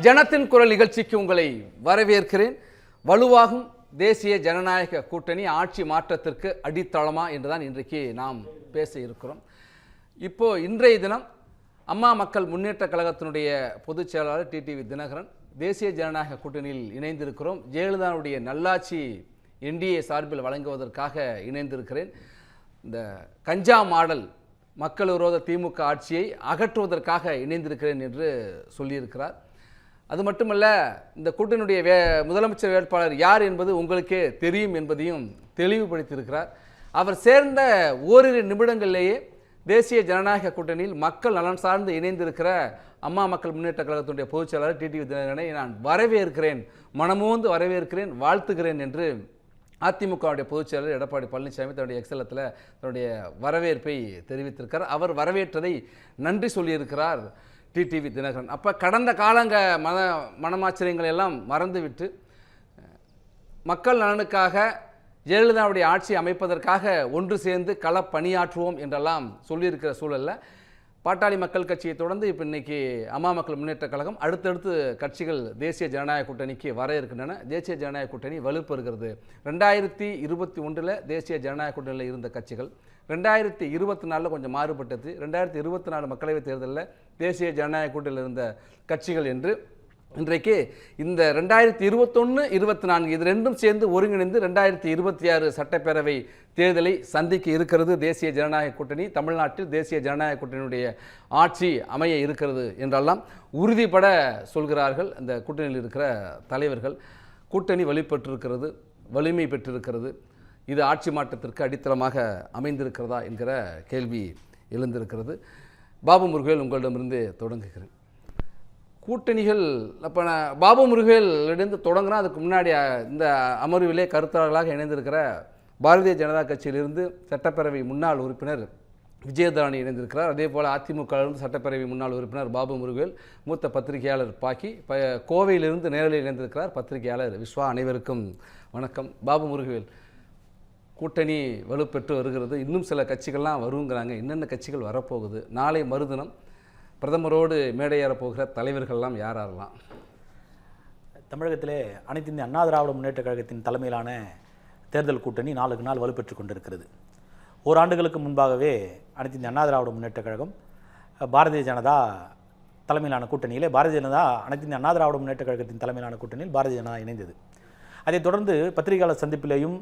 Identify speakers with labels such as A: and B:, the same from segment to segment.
A: ஜனத்தின் குரல் நிகழ்ச்சிக்கு உங்களை வரவேற்கிறேன். வலுவாகும் தேசிய ஜனநாயக கூட்டணி ஆட்சி மாற்றத்திற்கு அடித்தளமா என்றுதான் இன்றைக்கு நாம் பேச இருக்கிறோம். இன்றைய தினம் அம்மா மக்கள் முன்னேற்ற கழகத்தினுடைய பொதுச் செயலாளர் டிடிவி தினகரன் தேசிய ஜனநாயக கூட்டணியில் இணைந்திருக்கிறோம். ஜெயலலிதாவுடைய நல்லாட்சி என்டிஏ சார்பில் வழங்குவதற்காக இணைந்திருக்கிறேன். இந்த கஞ்சா மாடல் மக்கள் விரோத திமுக ஆட்சியை அகற்றுவதற்காக இணைந்திருக்கிறேன் என்று சொல்லியிருக்கிறார். அது மட்டுமல்ல, இந்த கூட்டணியுடைய முதலமைச்சர் வேட்பாளர் யார் என்பது உங்களுக்கே தெரியும் என்பதையும் தெளிவுபடுத்தியிருக்கிறார். அவர் சேர்ந்த ஓரிரு நிமிடங்களிலேயே தேசிய ஜனநாயக கூட்டணியில் மக்கள் நலன் சார்ந்து இணைந்திருக்கிற அம்மா மக்கள் முன்னேற்ற கழகத்தினுடைய பொதுச் செயலாளர் டிடிவி தினகரனை நான் வரவேற்கிறேன், மனமோந்து வரவேற்கிறேன், வாழ்த்துகிறேன் என்று அதிமுகவுடைய பொதுச் செயலாளர் எடப்பாடி பழனிசாமி தன்னுடைய எக்ஸலத்தில் தன்னுடைய வரவேற்பை தெரிவித்திருக்கிறார். அவர் வரவேற்றதை நன்றி சொல்லியிருக்கிறார் டிடிவி தினகரன். அப்போ கடந்த காலங்க மனமாச்சரியங்களை எல்லாம் மறந்துவிட்டு மக்கள் நலனுக்காக ஜெயலலிதாவுடைய ஆட்சி அமைப்பதற்காக ஒன்று சேர்ந்து களப்பணியாற்றுவோம் என்றெல்லாம் சொல்லியிருக்கிற சூழலில் பாட்டாளி மக்கள் கட்சியை தொடர்ந்து இன்னைக்கு அம்மா மக்கள் முன்னேற்ற கழகம் அடுத்தடுத்து கட்சிகள் தேசிய ஜனநாயக கூட்டணிக்கு வர இருக்கின்றன. தேசிய ஜனநாயக கூட்டணி வலுப்பெறுகிறது. 2021 தேசிய ஜனநாயக கூட்டணியில் இருந்த கட்சிகள் 2024 கொஞ்சம் மாறுபட்டது. 2024 மக்களவைத் தேர்தலில் தேசிய ஜனநாயக கூட்டணியில் இருந்த கட்சிகள் என்று இன்றைக்கு இந்த 2021-24 இது ரெண்டும் சேர்ந்து ஒருங்கிணைந்து 2026 சட்டப்பேரவை தேர்தலை சந்திக்க இருக்கிறது தேசிய ஜனநாயக கூட்டணி. தமிழ்நாட்டில் தேசிய ஜனநாயக கூட்டணியுடைய ஆட்சி அமைய இருக்கிறது என்றெல்லாம் உறுதிபட சொல்கிறார்கள் இந்த கூட்டணியில் இருக்கிற தலைவர்கள். கூட்டணி வலுப்பெற்றிருக்கிறது, வலிமை பெற்றிருக்கிறது. இது ஆட்சி மாற்றத்திற்கு அடித்தளமாக அமைந்திருக்கிறதா என்கிற கேள்வி எழுந்திருக்கிறது. பாபு முருகவேல், உங்களிடமிருந்து தொடங்குகிறேன். கூட்டணிகள் அப்போ பாபு முருகவேலிருந்து தொடங்குனா அதுக்கு முன்னாடி இந்த அமர்விலே கருத்தாளர்களாக இணைந்திருக்கிற பாரதிய ஜனதா கட்சியிலிருந்து சட்டப்பேரவை முன்னாள் உறுப்பினர் விஜயதாரணி இணைந்திருக்கிறார். அதே போல் அதிமுகவிலிருந்து சட்டப்பேரவை முன்னாள் உறுப்பினர் பாபு முருகவேல், மூத்த பத்திரிகையாளர் பாக்கி, கோவையிலிருந்து நேரலில் இணைந்திருக்கிறார் பத்திரிகையாளர் விஸ்வா. அனைவருக்கும் வணக்கம். பாபு முருகவேல், கூட்டணி வலுப்பெற்று வருகிறது, இன்னும் சில கட்சிகள்லாம் வருங்கிறாங்க. என்னென்ன கட்சிகள் வரப்போகுது? நாளை மறுதினம் பிரதமரோடு மேடையேறப் போகிற தலைவர்கள்லாம் யாரெல்லாம்?
B: தமிழகத்திலே அனைத்து இந்திய அண்ணா திராவிட முன்னேற்ற கழகத்தின் தலைமையிலான தேர்தல் கூட்டணி நாளுக்கு நாள் வலுப்பெற்று கொண்டிருக்கிறது. ஓராண்டுகளுக்கு முன்பாகவே அனைத்து இந்திய அண்ணா திராவிட முன்னேற்ற கழகம் பாரதிய ஜனதா தலைமையிலான கூட்டணியிலே பாரதிய ஜனதா அனைத்து இந்திய அண்ணா திராவிட முன்னேற்ற கழகத்தின் தலைமையிலான கூட்டணியில் பாரதிய ஜனதா இணைந்தது. அதைத் தொடர்ந்து பத்திரிகையாளர் சந்திப்பிலேயும்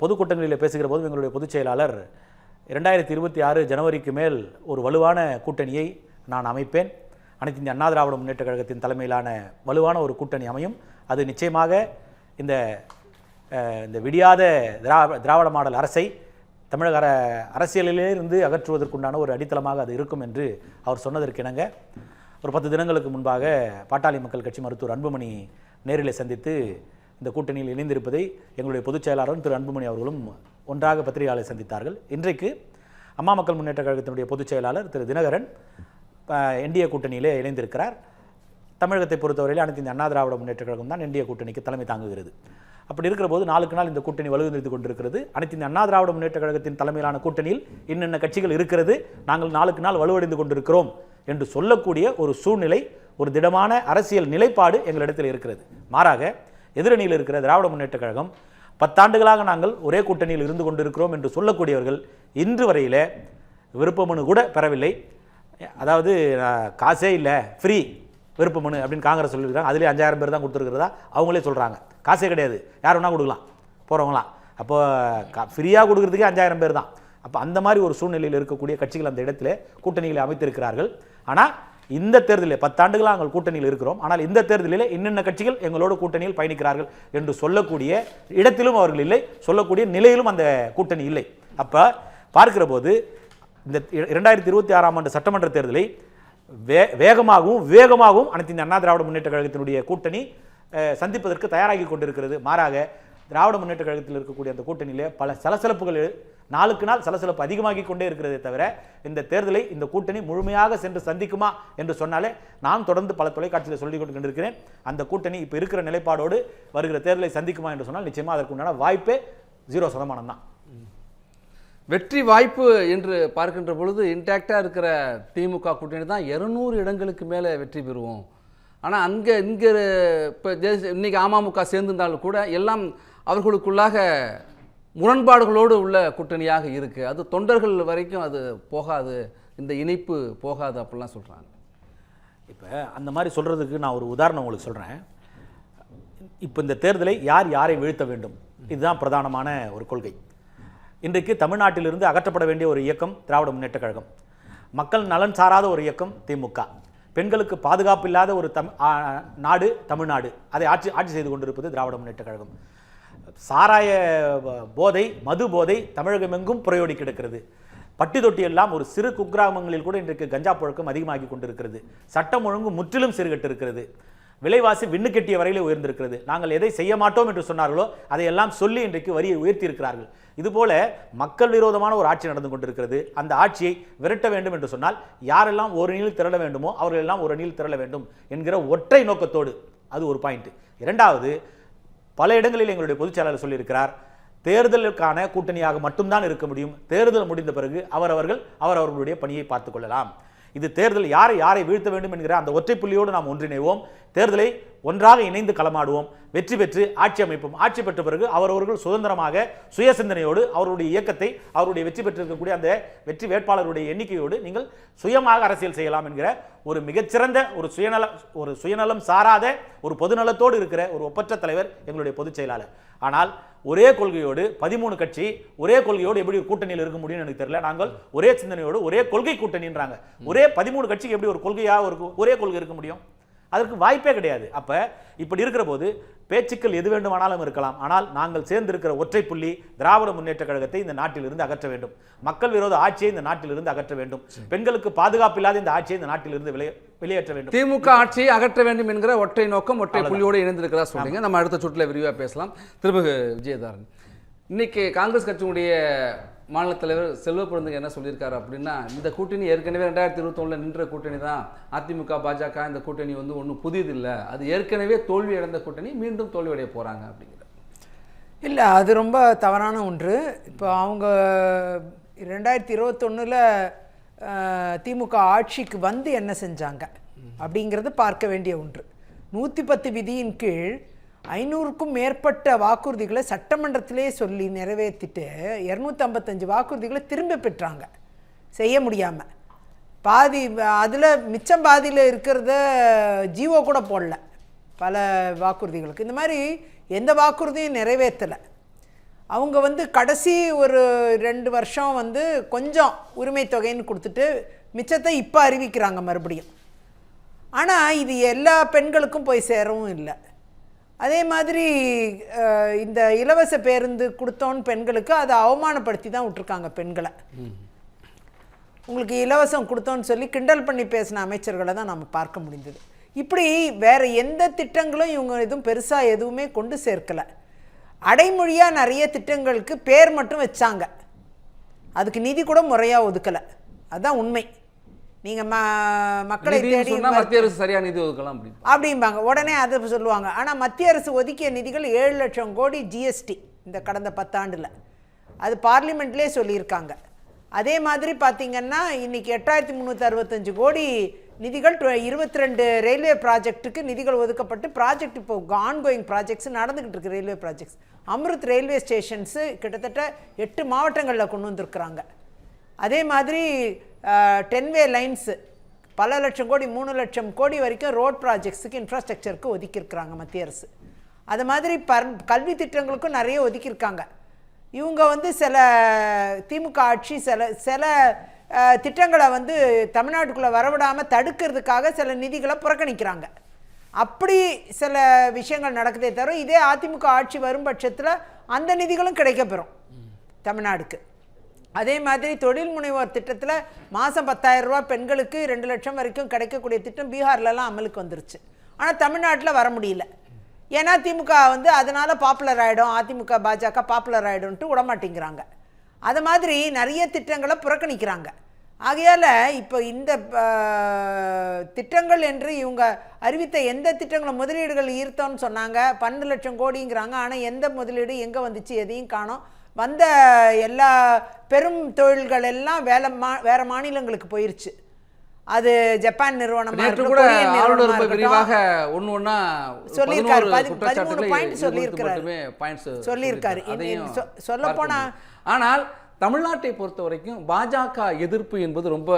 B: பொதுக்கூட்டங்களில் பேசுகிற போது எங்களுடைய பொதுச் செயலாளர் 2026 ஜனவரிக்கு மேல் ஒரு வலுவான கூட்டணியை நான் அமைப்பேன், அனைத்து இந்திய அண்ணா திராவிட முன்னேற்ற கழகத்தின் தலைமையிலான வலுவான ஒரு கூட்டணி அமையும், அது நிச்சயமாக இந்த விடியாத திராவிட மாடல் அரசை தமிழக அரசியலிலே இருந்து அகற்றுவதற்குண்டான ஒரு அடித்தளமாக அது இருக்கும் என்று அவர் சொன்னதற்கு இணங்க ஒரு 10 தினங்களுக்கு முன்பாக பாட்டாளி மக்கள் கட்சி மருத்துவர் அன்புமணி நேரில் சந்தித்து இந்த கூட்டணியில் இணைந்திருப்பதை எங்களுடைய பொதுச் செயலாளரும் திரு அன்புமணி அவர்களும் ஒன்றாக பத்திரிகையாளரை சந்தித்தார்கள். இன்றைக்கு அம்மா மக்கள் முன்னேற்ற கழகத்தினுடைய பொதுச் செயலாளர் திரு தினகரன் என்டிஏ கூட்டணியிலே இணைந்திருக்கிறார். தமிழகத்தை பொறுத்தவரையில் அனைத்து இந்த அண்ணா திராவிட முன்னேற்ற கழகம் தான் என்டிஏ கூட்டணிக்கு தலைமை தாங்குகிறது. அப்படி இருக்கிற போது நாளுக்கு நாள் இந்த கூட்டணி வலுவெடுத்து கொண்டிருக்கிறது. அனைத்து இந்த அண்ணா திராவிட முன்னேற்ற கழகத்தின் தலைமையிலான கூட்டணியில் இன்னென்ன கட்சிகள் இருக்கிறது, நாங்கள் நாளுக்கு நாள் வலுவடைந்து கொண்டிருக்கிறோம் என்று சொல்லக்கூடிய ஒரு சூழ்நிலை, ஒரு திடமான அரசியல் நிலைப்பாடு எங்களிடத்தில் இருக்கிறது. மாறாக எதிரணியில் இருக்கிற திராவிட முன்னேற்ற கழகம் 10 ஆண்டுகளாக நாங்கள் ஒரே கூட்டணியில் இருந்து கொண்டிருக்கிறோம் என்று சொல்லக்கூடியவர்கள் இன்று வரையில் விருப்ப மனு கூட பெறவில்லை. அதாவது காசே இல்லை, ஃப்ரீ விருப்ப மனு அப்படின்னு காங்கிரஸ் சொல்லியிருக்காங்க. அதிலே 5000 பேர் தான் கொடுத்துருக்கிறதா அவங்களே சொல்கிறாங்க. காசே கிடையாது, யார் வேணால் கொடுக்கலாம் போகிறவங்களாம். அப்போ ஃப்ரீயாக கொடுக்குறதுக்கே 5000 பேர் தான். அப்போ அந்த மாதிரி ஒரு சூழ்நிலையில் இருக்கக்கூடிய கட்சிகள் அந்த இடத்துல கூட்டணிகளை அமைத்திருக்கிறார்கள். ஆனால் இந்த தேர்தலில் 10 ஆண்டுகளாக நாங்கள் கூட்டணியில் இருக்கிறோம், ஆனால் இந்த தேர்தலில் இன்னென்ன கட்சிகள் எங்களோட கூட்டணியில் பயணிக்கிறார்கள் என்று சொல்லக்கூடிய இடத்திலும் அவர்கள் இல்லை, சொல்லக்கூடிய நிலையிலும் அந்த கூட்டணி இல்லை. அப்போ பார்க்கிற போது இந்த 2026 ஆண்டு சட்டமன்ற தேர்தலை வேகமாகவும் அனைத்து இந்த அண்ணா திராவிட முன்னேற்ற கழகத்தினுடைய கூட்டணி சந்திப்பதற்கு தயாராகி கொண்டிருக்கிறது. மாறாக திராவிட முன்னேற்ற கழகத்தில் இருக்கக்கூடிய அந்த கூட்டணியிலே பல சலசலப்புகள் நாளுக்கு நாள் சலசலப்பு அதிகமாகி கொண்டே இருக்கிறதே தவிர இந்த தேர்தலை இந்த கூட்டணி முழுமையாக சென்று சந்திக்குமா என்று சொன்னாலே நான் தொடர்ந்து பல தொலைக்காட்சியில் சொல்லிக் கொண்டிருக்கிறேன். அந்த கூட்டணி இப்போ இருக்கிற நிலைப்பாடோடு வருகிற தேர்தலை சந்திக்குமா என்று சொன்னால் நிச்சயமாக அதற்கு உண்டான வாய்ப்பே 0% தான்.
A: வெற்றி வாய்ப்பு என்று பார்க்கின்ற பொழுது இன்டாக்டாக இருக்கிற திமுக கூட்டணி தான் 200 இடங்களுக்கு மேலே வெற்றி பெறுவோம் ஆனால் இங்கே இப்போ இன்றைக்கி அமமுக சேர்ந்திருந்தாலும் கூட எல்லாம் அவர்களுக்குள்ளாக முரண்பாடுகளோடு உள்ள கூட்டணியாக இருக்குது. அது தொண்டர்கள் வரைக்கும் அது போகாது, இந்த இணைப்பு போகாது அப்படிலாம் சொல்கிறாங்க.
B: இப்போ அந்த மாதிரி சொல்கிறதுக்கு நான் ஒரு உதாரணம் உங்களுக்கு சொல்கிறேன். இப்போ இந்த தேர்தலை யாரை வீழ்த்த வேண்டும், இதுதான் பிரதானமான ஒரு கொள்கை. இன்றைக்கு தமிழ்நாட்டிலிருந்து அகற்றப்பட வேண்டிய ஒரு இயக்கம் திராவிட முன்னேற்ற கழகம், மக்கள் நலன் சாராத ஒரு இயக்கம் திமுக, பெண்களுக்கு பாதுகாப்பு இல்லாத ஒரு நாடு தமிழ்நாடு, அதை ஆட்சி செய்து கொண்டிருப்பது திராவிட முன்னேற்ற கழகம். சாராய போதை, மது போதை தமிழகமெங்கும் புரையோடி கிடக்கிறது. பட்டி தொட்டி எல்லாம் ஒரு சிறு குக்கிராமங்களில் கூட இன்றைக்கு கஞ்சா புழக்கம் அதிகமாகி கொண்டிருக்கிறது. சட்டம் ஒழுங்கு முற்றிலும் சீர்கெட்டு இருக்கிறது. விலைவாசி விண்ணுக்கெட்டிய வரையிலே உயர்ந்திருக்கிறது. நாங்கள் எதை செய்ய மாட்டோம் என்று சொன்னார்களோ அதையெல்லாம் சொல்லி இன்றைக்கு வரியை உயர்த்தி இருக்கிறார்கள். இதுபோல மக்கள் விரோதமான ஒரு ஆட்சி நடந்து கொண்டிருக்கிறது. அந்த ஆட்சியை விரட்ட வேண்டும் என்று சொன்னால் யாரெல்லாம் ஒரு அணியில் திரள வேண்டுமோ அவர்கள் எல்லாம் ஒரு அணியில் திரள வேண்டும் என்கிற ஒற்றை நோக்கத்தோடு, அது ஒரு பாயிண்ட். இரண்டாவது, பல இடங்களில் எங்களுடைய பொதுச் செயலாளர் சொல்லியிருக்கிறார், தேர்தலுக்கான கூட்டணியாக மட்டும்தான் இருக்க முடியும், தேர்தல் முடிந்த பிறகு அவரவர்களுடைய பணியை பார்த்துக் கொள்ளலாம். இது தேர்தல் யாரை வீழ்த்த வேண்டும் என்கிற அந்த ஒற்றை புள்ளியோடு நாம் ஒன்றிணைவோம், தேர்தலை ஒன்றாக இணைந்து களமாடுவோம், வெற்றி பெற்று ஆட்சி அமைப்போம். ஆட்சி பெற்ற பிறகு அவரவர்கள் சுதந்திரமாக சுய சிந்தனையோடு அவருடைய இயக்கத்தை, அவருடைய வெற்றி பெற்றிருக்கக்கூடிய அந்த வெற்றி வேட்பாளருடைய எண்ணிக்கையோடு நீங்கள் சுயமாக அரசியல் செய்யலாம் என்கிற ஒரு மிகச்சிறந்த ஒரு சுயநலம் சாராத ஒரு பொதுநலத்தோடு இருக்கிற ஒரு ஒப்பற்ற தலைவர் எங்களுடைய பொதுச் செயலாளர். ஆனால் ஒரே கொள்கையோடு 13 கட்சி ஒரே கொள்கையோடு எப்படி ஒரு கூட்டணியில் இருக்க முடியும் எனக்கு தெரியல. நாங்கள் ஒரே சிந்தனையோடு ஒரே கொள்கை கூட்டணின்றாங்க. ஒரே 13 கட்சிக்கு எப்படி ஒரு கொள்கையாக ஒரே கொள்கை இருக்க முடியும்? அதற்கு வாய்ப்பே கிடையாது. அப்ப இப்படி இருக்கிற போது பேச்சுக்கள் எது வேண்டுமானாலும் இருக்கலாம். ஆனால் நாங்கள் சேர்ந்திருக்கிற ஒற்றை புள்ளி திராவிட முன்னேற்ற கழகத்தை இந்த நாட்டிலிருந்து அகற்ற வேண்டும். மக்கள் விரோத ஆட்சியை இந்த நாட்டிலிருந்து அகற்ற வேண்டும். பெண்களுக்கு பாதுகாப்பு இல்லாத இந்த ஆட்சியை இந்த நாட்டிலிருந்து வெளியேற்ற வேண்டும்.
A: திமுக ஆட்சியை அகற்ற வேண்டும் என்கிற ஒற்றை நோக்கம், ஒற்றை புள்ளியோடு இணைந்திருக்கிறதா சொல்றீங்க. நம்ம அடுத்த சுற்றுல விரிவாக பேசலாம். திருமிகு விஜயதாரன், இன்னைக்கு காங்கிரஸ் கட்சியினுடைய மாநில தலைவர் செல்வ பிறந்தங்க என்ன சொல்லியிருக்காரு அப்படின்னா, இந்த கூட்டணி ஏற்கனவே 2021 நின்ற கூட்டணி தான். அதிமுக பாஜக இந்த கூட்டணி ஒன்றும் புதியதில்லை, அது ஏற்கனவே தோல்வி அடைந்த கூட்டணி, மீண்டும் தோல்வியடைய போகிறாங்க அப்படிங்கிற.
C: இல்லை, அது ரொம்ப தவறான ஒன்று. இப்போ அவங்க 2021 திமுக ஆட்சிக்கு வந்து என்ன செஞ்சாங்க அப்படிங்கிறது பார்க்க வேண்டிய ஒன்று. 110 விதியின் கீழ் 500க்கும் மேற்பட்ட வாக்குறுதிகளை சட்டமன்றத்திலே சொல்லி நிறைவேற்றிட்டு 255 வாக்குறுதிகளை திரும்ப பெற்றாங்க செய்ய முடியாமல். பாதி அதில் மிச்சம் பாதியில் இருக்கிறத ஜீவோ கூட போடல பல வாக்குறுதிகளுக்கு. இந்த மாதிரி எந்த வாக்குறுதியும் நிறைவேற்றலை. அவங்க கடைசி ஒரு 2 வருஷம் கொஞ்சம் உரிமை தொகைன்னு கொடுத்துட்டு மிச்சத்தை இப்போ அறிவிக்கிறாங்க மறுபடியும். ஆனால் இது எல்லா பெண்களுக்கும் போய் சேரவும் இல்லை. அதே மாதிரி இந்த இலவச பேருந்து கொடுத்தோன்னு பெண்களுக்கு அதை அவமானப்படுத்தி தான் விட்டுருக்காங்க பெண்களை. உங்களுக்கு இலவசம் கொடுத்தோன்னு சொல்லி கிண்டல் பண்ணி பேசின அமைச்சர்களை தான் நம்ம பார்க்க முடிந்தது. இப்படி வேறு எந்த திட்டங்களும் இவங்க எதுவும் பெருசாக எதுவுமே கொண்டு சேர்க்கலை. அடைமொழியாக நிறைய திட்டங்களுக்கு பேர் மட்டும் வச்சாங்க, அதுக்கு நிதி கூட முறையாக ஒதுக்கலை. அதுதான் உண்மை. நீங்கள் மக்களை தேடி
A: மத்திய அரசு சரியாக நிதி ஒதுக்கலாம்
C: அப்படிம்பாங்க, உடனே அதை சொல்லுவாங்க. ஆனால் மத்திய அரசு ஒதுக்கிய நிதிகள் 7 லட்சம் கோடி ஜிஎஸ்டி இந்த கடந்த 10 ஆண்டில், அது பார்லிமெண்ட்லேயே சொல்லியிருக்காங்க. அதே மாதிரி பார்த்திங்கன்னா இன்றைக்கி 8365 கோடி நிதிகள் 22 ரயில்வே ப்ராஜெக்ட்டுக்கு நிதிகள் ஒதுக்கப்பட்டு ப்ராஜெக்ட் இப்போ ஆன்கோயிங் ப்ராஜெக்ட்ஸ் நடந்துக்கிட்டு இருக்குது. Railway projects Amrit railway stations கிட்டத்தட்ட 8 மாவட்டங்களில் கொண்டு வந்திருக்கிறாங்க. அதே மாதிரி 10-வே லைன்ஸு பல லட்சம் கோடி 3 லட்சம் கோடி வரைக்கும் ரோட் ப்ராஜெக்ட்ஸுக்கு இன்ஃப்ராஸ்ட்ரக்சருக்கு ஒதுக்கியிருக்கிறாங்க மத்திய அரசு. அது மாதிரி கல்வி திட்டங்களுக்கும் நிறைய ஒதுக்கியிருக்காங்க. இவங்க சில திமுக ஆட்சி சில திட்டங்களை தமிழ்நாட்டுக்குள்ளே வரவிடாமல் தடுக்கிறதுக்காக சில நிதிகளை புறக்கணிக்கிறாங்க. அப்படி சில விஷயங்கள் நடக்குதே தவிர இதே அதிமுக ஆட்சி வரும் பட்சத்தில் அந்த நிதிகளும் கிடைக்கப்பெறும் தமிழ்நாடுக்கு. அதே மாதிரி தொழில் முனைவோர் திட்டத்தில் மாதம் 10,000 ரூபா பெண்களுக்கு 2 லட்சம் வரைக்கும் கிடைக்கக்கூடிய திட்டம் பீகார்லலாம் அமலுக்கு வந்துருச்சு. ஆனால் தமிழ்நாட்டில் வர முடியல. ஏன்னா திமுக அதனால் பாப்புலர் ஆகிடும், அதிமுக பாஜக பாப்புலர் ஆகிடும்ன்ட்டு விடமாட்டேங்கிறாங்க. அது மாதிரி நிறைய திட்டங்களை புறக்கணிக்கிறாங்க. ஆகையால் இப்போ இந்த திட்டங்கள் என்று இவங்க அறிவித்த எந்த திட்டங்களும் முதலீடுகள் ஈர்த்தோன்னு சொன்னாங்க, 12 லட்சம் கோடிங்கிறாங்க. ஆனால் எந்த முதலீடு எங்கே வந்துச்சு எதையும் காணோம். வந்த எல்லா பெரும் தொழில்கள் எல்லாம் வேறு மாநிலங்களுக்கு போயிடுச்சு. அது ஜப்பான் நிறுவனமா
A: நேற்று
C: இருக்கட்டும்,
A: கூட
C: கொரியன்
A: ஆளுநர்
C: நிறுவனமா
A: ரொம்ப
C: இருக்கட்டும்,
A: விரிவாக ஒண்ணா
C: சொல்லியிருக்காரு. 13
A: குற்றச்சாட்டுகளை
C: பாயிண்ட் சொல்லியிருக்காரு. சொல்லியிருக்காரு. சொல்லப் போனா
A: ஆனால் தமிழ்நாட்டை பொறுத்த வரைக்கும் பாஜக எதிர்ப்பு என்பது ரொம்ப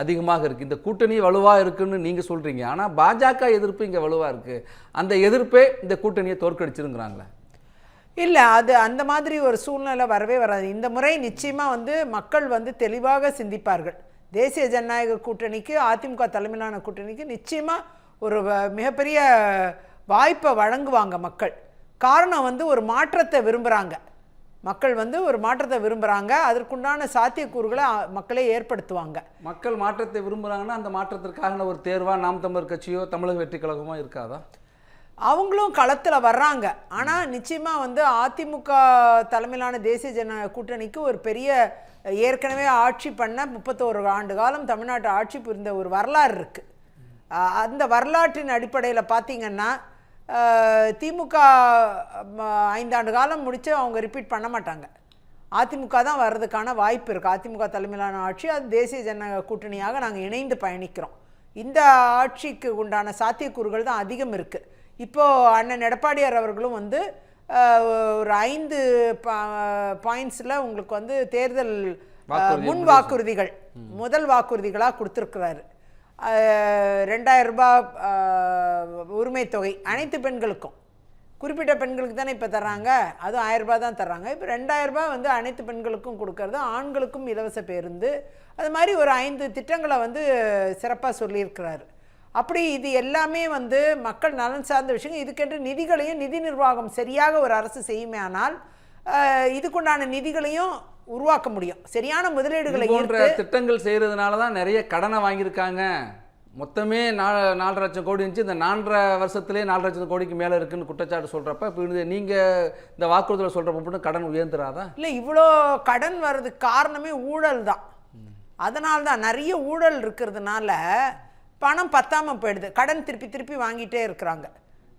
A: அதிகமாக இருக்கு. இந்த கூட்டணி வலுவா இருக்குன்னு நீங்க சொல்றீங்க, ஆனா பாஜக எதிர்ப்பு இங்க வலுவா இருக்கு. அந்த எதிர்ப்பே இந்த கூட்டணியை தோற்கடிச்சிருங்கிறாங்களே.
C: இல்லை, அது அந்த மாதிரி ஒரு சூழ்நிலை வரவே வராது. இந்த முறை நிச்சயமாக வந்து மக்கள் வந்து தெளிவாக சிந்திப்பார்கள். தேசிய ஜனநாயக கூட்டணிக்கு, அதிமுக தலைமையிலான கூட்டணிக்கு நிச்சயமாக ஒரு மிகப்பெரிய வாய்ப்பை வழங்குவாங்க மக்கள். காரணம் வந்து ஒரு மாற்றத்தை விரும்புகிறாங்க. மக்கள் வந்து ஒரு மாற்றத்தை விரும்புகிறாங்க. அதற்குண்டான சாத்தியக்கூறுகளை மக்களே ஏற்படுத்துவாங்க.
A: மக்கள் மாற்றத்தை விரும்புகிறாங்கன்னா அந்த மாற்றத்திற்கான ஒரு தேர்வாக நாம் தமிழர் கட்சியோ தமிழக வெற்றி கழகமோ இருக்காதா?
C: அவங்களும் களத்தில் வர்றாங்க. ஆனால் நிச்சயமாக வந்து அதிமுக தலைமையிலான தேசிய ஜனநாயக கூட்டணிக்கு ஒரு பெரிய ஏற்கனவே ஆட்சி பண்ண 31 ஆண்டு காலம் தமிழ்நாட்டு ஆட்சி புரிந்த ஒரு வரலாறு இருக்குது. அந்த வரலாற்றின் அடிப்படையில் பார்த்திங்கன்னா திமுக 5 ஆண்டு காலம் முடித்து அவங்க ரிப்பீட் பண்ண மாட்டாங்க. அதிமுக தான் வர்றதுக்கான வாய்ப்பு இருக்குது. அதிமுக தலைமையிலான ஆட்சி, அது தேசிய ஜனநாயக கூட்டணியாக நாங்கள் இணைந்து பயணிக்கிறோம். இந்த ஆட்சிக்கு உண்டான சாத்தியக்கூறுகள் தான் அதிகம் இருக்குது. இப்போது அண்ணன் எடப்பாடியார் அவர்களும் வந்து ஒரு 5 பாயிண்ட்ஸில் உங்களுக்கு வந்து தேர்தல் முன் வாக்குறுதிகள் முதல் வாக்குறுதிகளாக கொடுத்துருக்கிறாரு. 2000 ரூபாய் உரிமை தொகை அனைத்து பெண்களுக்கும், குறிப்பிட்ட பெண்களுக்கு தானே இப்போ தர்றாங்க, அதுவும் 1000 ரூபாய் தான் தர்றாங்க. இப்போ 2000 ரூபாய் வந்து அனைத்து பெண்களுக்கும் கொடுக்கறது, ஆண்களுக்கும் இலவச பேருந்து, அது மாதிரி ஒரு 5 திட்டங்களை வந்து சிறப்பாக சொல்லியிருக்கிறாரு. அப்படி இது எல்லாமே வந்து மக்கள் நலன் சார்ந்த விஷயங்கள். இதுக்கென்று நிதிகளையும் நிதி நிர்வாகம் சரியாக ஒரு அரசு செய்யுமே ஆனால் இதுக்குண்டான நிதிகளையும் உருவாக்க முடியும். சரியான முதலீடுகளை
A: போன்ற திட்டங்கள் செய்யறதுனால தான் நிறைய கடனை வாங்கியிருக்காங்க. மொத்தமே 4.5 லட்சம் கோடி இருந்துச்சு, இந்த 4.5 வருஷத்துலேயே 4 லட்சம் கோடிக்கு மேலே இருக்குன்னு குற்றச்சாட்டு சொல்கிறப்ப இப்போ நீங்கள் இந்த வாக்குறுதியில் சொல்கிறப்ப மட்டும் கடன் உயர்ந்துடாதா? இல்லை,
C: இவ்வளோ கடன் வர்றதுக்கு காரணமே ஊழல் தான். அதனால்தான் நிறைய ஊழல் இருக்கிறதுனால பணம் பத்தாமல் போயிடுது. கடன் திருப்பி திருப்பி வாங்கிட்டே இருக்கிறாங்க.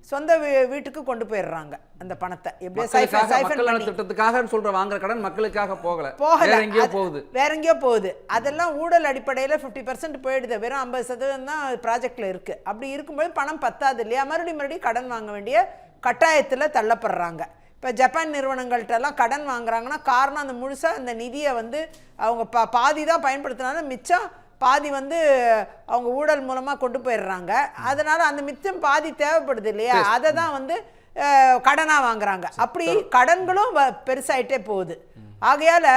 C: சொந்த வீட்டுக்கு கொண்டு போயிடுறாங்க அந்த பணத்தை.
A: திட்டத்துக்காக சொல்ற வாங்குற கடன் மக்களுக்காக போகல,
C: வேற எங்கேயோ போகுது. அதெல்லாம் ஊழல் அடிப்படையில் 50% போயிடுது. வெறும் 50% தான் ப்ராஜெக்ட்ல இருக்கு. அப்படி இருக்கும்போது பணம் பத்தாது இல்லையா, மறுபடியும் கடன் வாங்க வேண்டிய கட்டாயத்தில் தள்ளப்படுறாங்க. இப்போ ஜப்பான் நிறுவனங்கள்ட்டெல்லாம் கடன் வாங்குறாங்கன்னா காரணம் அந்த முழுசாக அந்த நிதியை வந்து அவங்க பாதி தான் பயன்படுத்தினாலும் மிச்சம் பாதி வந்து அவங்க ஊழல் மூலமாக கொண்டு போயிடுறாங்க. அதனால் அந்த மிச்சம் பாதி தேவைப்படுது இல்லையா, அதை தான் வந்து கடனாக வாங்குறாங்க. அப்படி கடன்களும் பெருசாயிட்டே போகுது. ஆகையால்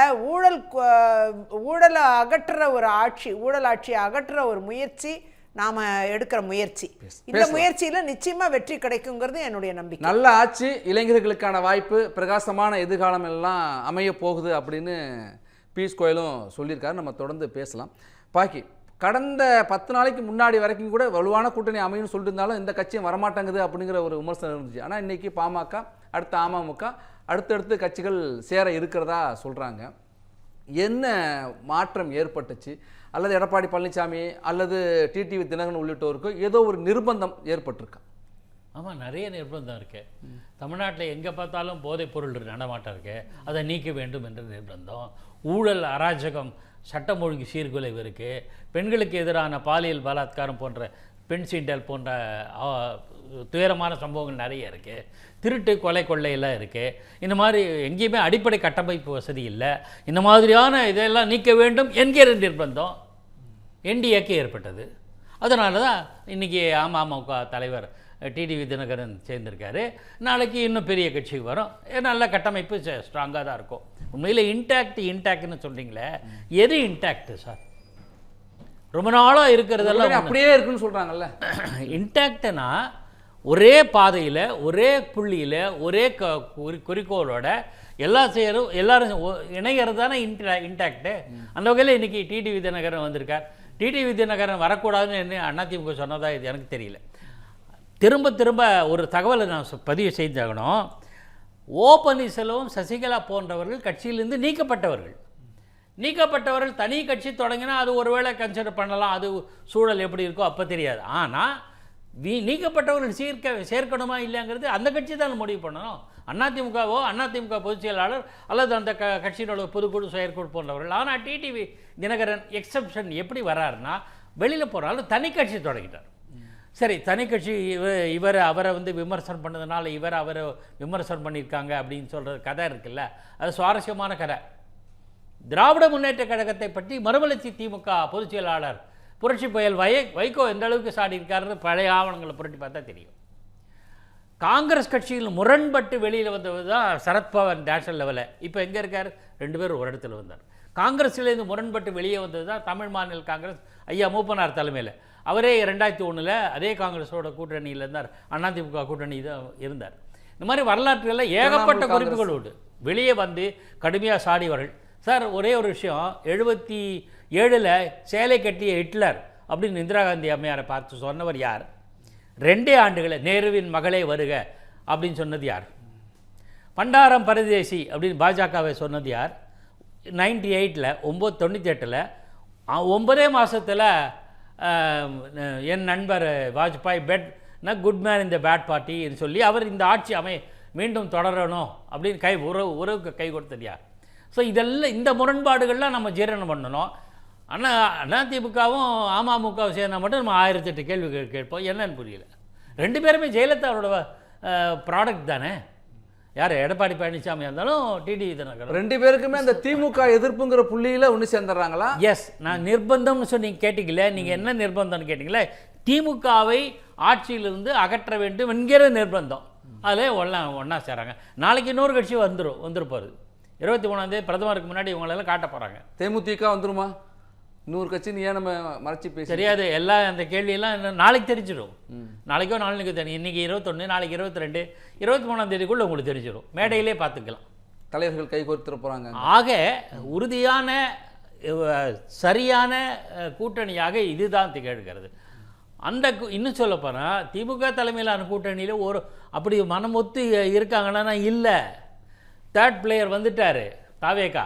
C: ஊழலை அகற்றுற ஒரு ஆட்சி, ஊழல் ஆட்சியை அகற்றுற ஒரு முயற்சி நாம் எடுக்கிற முயற்சி. இந்த முயற்சியில் நிச்சயமாக வெற்றி கிடைக்குங்கிறது என்னுடைய நம்பிக்கை.
A: நல்ல ஆட்சி, இளைஞர்களுக்கான வாய்ப்பு, பிரகாசமான எதிர்காலம் எல்லாம் அமைய போகுது அப்படின்னு பியூஷ் கோயலும் சொல்லியிருக்காரு. நம்ம தொடர்ந்து பேசலாம். பாக்கி கடந்த 10 நாளைக்கு முன்னாடி வரைக்கும் கூட வலுவான கூட்டணி அமையும் சொல்லிட்டு இருந்தாலும் இந்த கட்சியும் வரமாட்டேங்குது அப்படிங்கிற ஒரு விமர்சனம் இருந்துச்சு. ஆனால் இன்றைக்கி பாமக, அடுத்த அமமுக, அடுத்தடுத்து கட்சிகள் சேர இருக்கிறதா சொல்கிறாங்க. என்ன மாற்றம் ஏற்பட்டுச்சு? அல்லது எடப்பாடி பழனிசாமி அல்லது டிடிவி தினகரன் உள்ளிட்டோருக்கு ஏதோ ஒரு நிர்பந்தம் ஏற்பட்டிருக்கா?
D: ஆமாம், நிறைய நிர்பந்தம் இருக்குது. தமிழ்நாட்டில் எங்கே பார்த்தாலும் போதைப் பொருள் நடமாட்டம் இருக்குது, அதை நீக்க வேண்டும் என்ற நிர்பந்தம். ஊழல், அராஜகம், சட்டம் ஒழுங்கு சீர்குலைவு இருக்குது. பெண்களுக்கு எதிரான பாலியல் பலாத்காரம் போன்ற, பெண் சீண்டல் போன்ற துயரமான சம்பவங்கள் நிறைய இருக்குது. திருட்டு, கொலை, கொள்ளையெல்லாம் இருக்குது. இந்த மாதிரி எங்கேயுமே அடிப்படை கட்டமைப்பு வசதி இல்லை. இந்த மாதிரியான இதெல்லாம் நீக்க வேண்டும் என்கிற நிர்பந்தம் என்டிஏக்கு ஏற்பட்டது. அதனால தான் இன்றைக்கி அமமுக தலைவர் டிடிவி தினகரன் சேர்ந்திருக்காரு. நாளைக்கு இன்னும் பெரிய கட்சிக்கு வரும். நல்ல கட்டமைப்பு ஸ்ட்ராங்காக தான் இருக்கும். உண்மையில் இன்டாக்ட்னு சொல்கிறீங்களே, எது இன்டாக்டு சார்? ரொம்ப நாளாக இருக்கிறதெல்லாம்
C: அப்படியே இருக்குன்னு சொல்கிறாங்கல்ல.
D: இன்டாக்டுனா ஒரே பாதையில், ஒரே புள்ளியில், ஒரே குறிக்கோளோட எல்லாரும் இணைகிறது தானே இன்டாக்டு. அந்த வகையில் இன்றைக்கி டிடிவி தினகரன் வந்திருக்கார். டிடிவி தினகரன் வரக்கூடாதுன்னு என்ன அதிமுக சொன்னதா இது எனக்கு தெரியல. திரும்ப திரும்ப ஒரு தகவலை நான் பதிவு செய்தாகணும். ஓ பன்னீர்செல்வம், சசிகலா போன்றவர்கள் கட்சியிலிருந்து நீக்கப்பட்டவர்கள் தனி கட்சி தொடங்கினா அது ஒருவேளை கன்சிடர் பண்ணலாம். அது சூழல் எப்படி இருக்கோ அப்போ தெரியாது. ஆனால் நீக்கப்பட்டவர்கள் சேர்க்கணுமா இல்லைங்கிறது அந்த கட்சி தான் முடிவு பண்ணணும். அதிமுகவோ, அதிமுக பொதுச் செயலாளர் அல்லது அந்த கட்சியினோட பொதுக்குழு, செயற்குழு போன்றவர்கள். ஆனால் டிடிவி தினகரன் எக்ஸப்ஷன் எப்படி வர்றாருன்னா, வெளியில் போகிறாலும் தனி கட்சி தொடங்கிட்டார். சரி, தனி கட்சி அவரை வந்து விமர்சனம் பண்ணதுனால அவரை விமர்சனம் பண்ணியிருக்காங்க அப்படின்னு சொல்கிற கதை இருக்குல்ல, அது சுவாரஸ்யமான கதை. திராவிட முன்னேற்ற கழகத்தை பற்றி மறுமலர்ச்சி திமுக பொதுச் செயலாளர் புரட்சி புயல் வைகோ எந்த அளவுக்கு சாடி இருக்காருன்னு பழைய ஆவணங்களை புரட்டி பார்த்தா தெரியும். காங்கிரஸ் கட்சியில் முரண்பட்டு வெளியில் வந்தவர் தான் சரத்பவார் நேஷனல் லெவலில். இப்போ எங்கே இருக்கார்? 2 பேர் ஒரு இடத்துல வந்தார். காங்கிரஸ்லேருந்து முரண்பட்டு வெளியே வந்தது தான் தமிழ் மாநில காங்கிரஸ் ஐயா மூப்பனார் தலைமையில். அவரே 2001 அதே காங்கிரஸோட கூட்டணியில் இருந்தார், அதிமுக கூட்டணி தான் இருந்தார். இந்த மாதிரி வரலாற்றுகளில் ஏகப்பட்ட குறிப்புகள் உண்டு. வெளியே வந்து கடுமையாக சாடியவர்கள். சார், ஒரே ஒரு விஷயம், 77 சேலை கட்டிய ஹிட்லர் அப்படின்னு இந்திரா காந்தி அம்மையாரை பார்த்து சொன்னவர் யார்? 2 ஆண்டுகளை நேருவின் மகளே வருக அப்படின்னு சொன்னது யார்? பண்டாரம் பரதேசி அப்படின்னு பாஜகவை சொன்னது யார்? 98 98 9 மாதத்தில் என் நண்பர் வாஜ்பாய் குட் மேன் இந்த பேட் பார்ட்டின்னு சொல்லி அவர் இந்த ஆட்சி மீண்டும் தொடரணும் அப்படின்னு உறவுக்கு கை கொடுத்தது யார்? ஸோ இதெல்லாம் இந்த முரண்பாடுகள்லாம் நம்ம ஜீரணம் பண்ணணும். அதிமுகவும் அமமுகவும் சேர்ந்தால் மட்டும் நம்ம 1008 கேள்விகள் கேட்போம். என்னன்னு புரியல. 2 பேருமே ஜெயலலிதாவோட ப்ராடக்ட் தானே. யார் எடப்பாடி பழனிசாமியாக இருந்தாலும் டிடிவி தினகரன்
A: 2 பேருக்குமே அந்த திமுக எதிர்ப்புங்கிற புள்ளியில் ஒன்று சேர்ந்துடுறாங்களா?
D: எஸ், நான் நிர்பந்தம்னு சொல்லி கேட்டீங்களே, நீங்கள் என்ன நிர்பந்தம்னு கேட்டிங்களே, திமுகவை ஆட்சியிலிருந்து அகற்ற வேண்டும் என்கிற நிர்பந்தம். அதில் ஒன்றா சேராங்க. நாளைக்கு இன்னொரு கட்சி வந்துருப்பாரு. 23ஆம் தேதி பிரதமருக்கு முன்னாடி இவங்களெல்லாம் காட்ட போகிறாங்க. தேமுதிக
A: வந்துருமா? இன்னொரு கட்சின்னு ஏன் நம்ம மறைச்சி பேச
D: தெரியாது. எல்லாம் அந்த கேள்வியெல்லாம் நாளைக்கு தெரிஞ்சிடும். நாளைக்கோ நாளைக்கு தெரியும். இன்றைக்கி 21, நாளைக்கு 22, 23ஆம் தேதிக்குள்ளே உங்களுக்கு தெரிஞ்சிடும். மேடையிலே பார்த்துக்கலாம்.
A: தலைவர்கள் கை கோர்த்துட போகிறாங்க.
D: ஆக உறுதியான சரியான கூட்டணியாக இதுதான் திகழ்கிறது. அந்த இன்னும் சொல்ல போனால் திமுக தலைமையிலான கூட்டணியில் அப்படி மனமொத்து இருக்காங்கன்னா இல்லை. 3rd பிளேயர் வந்துட்டார், தாவேகா.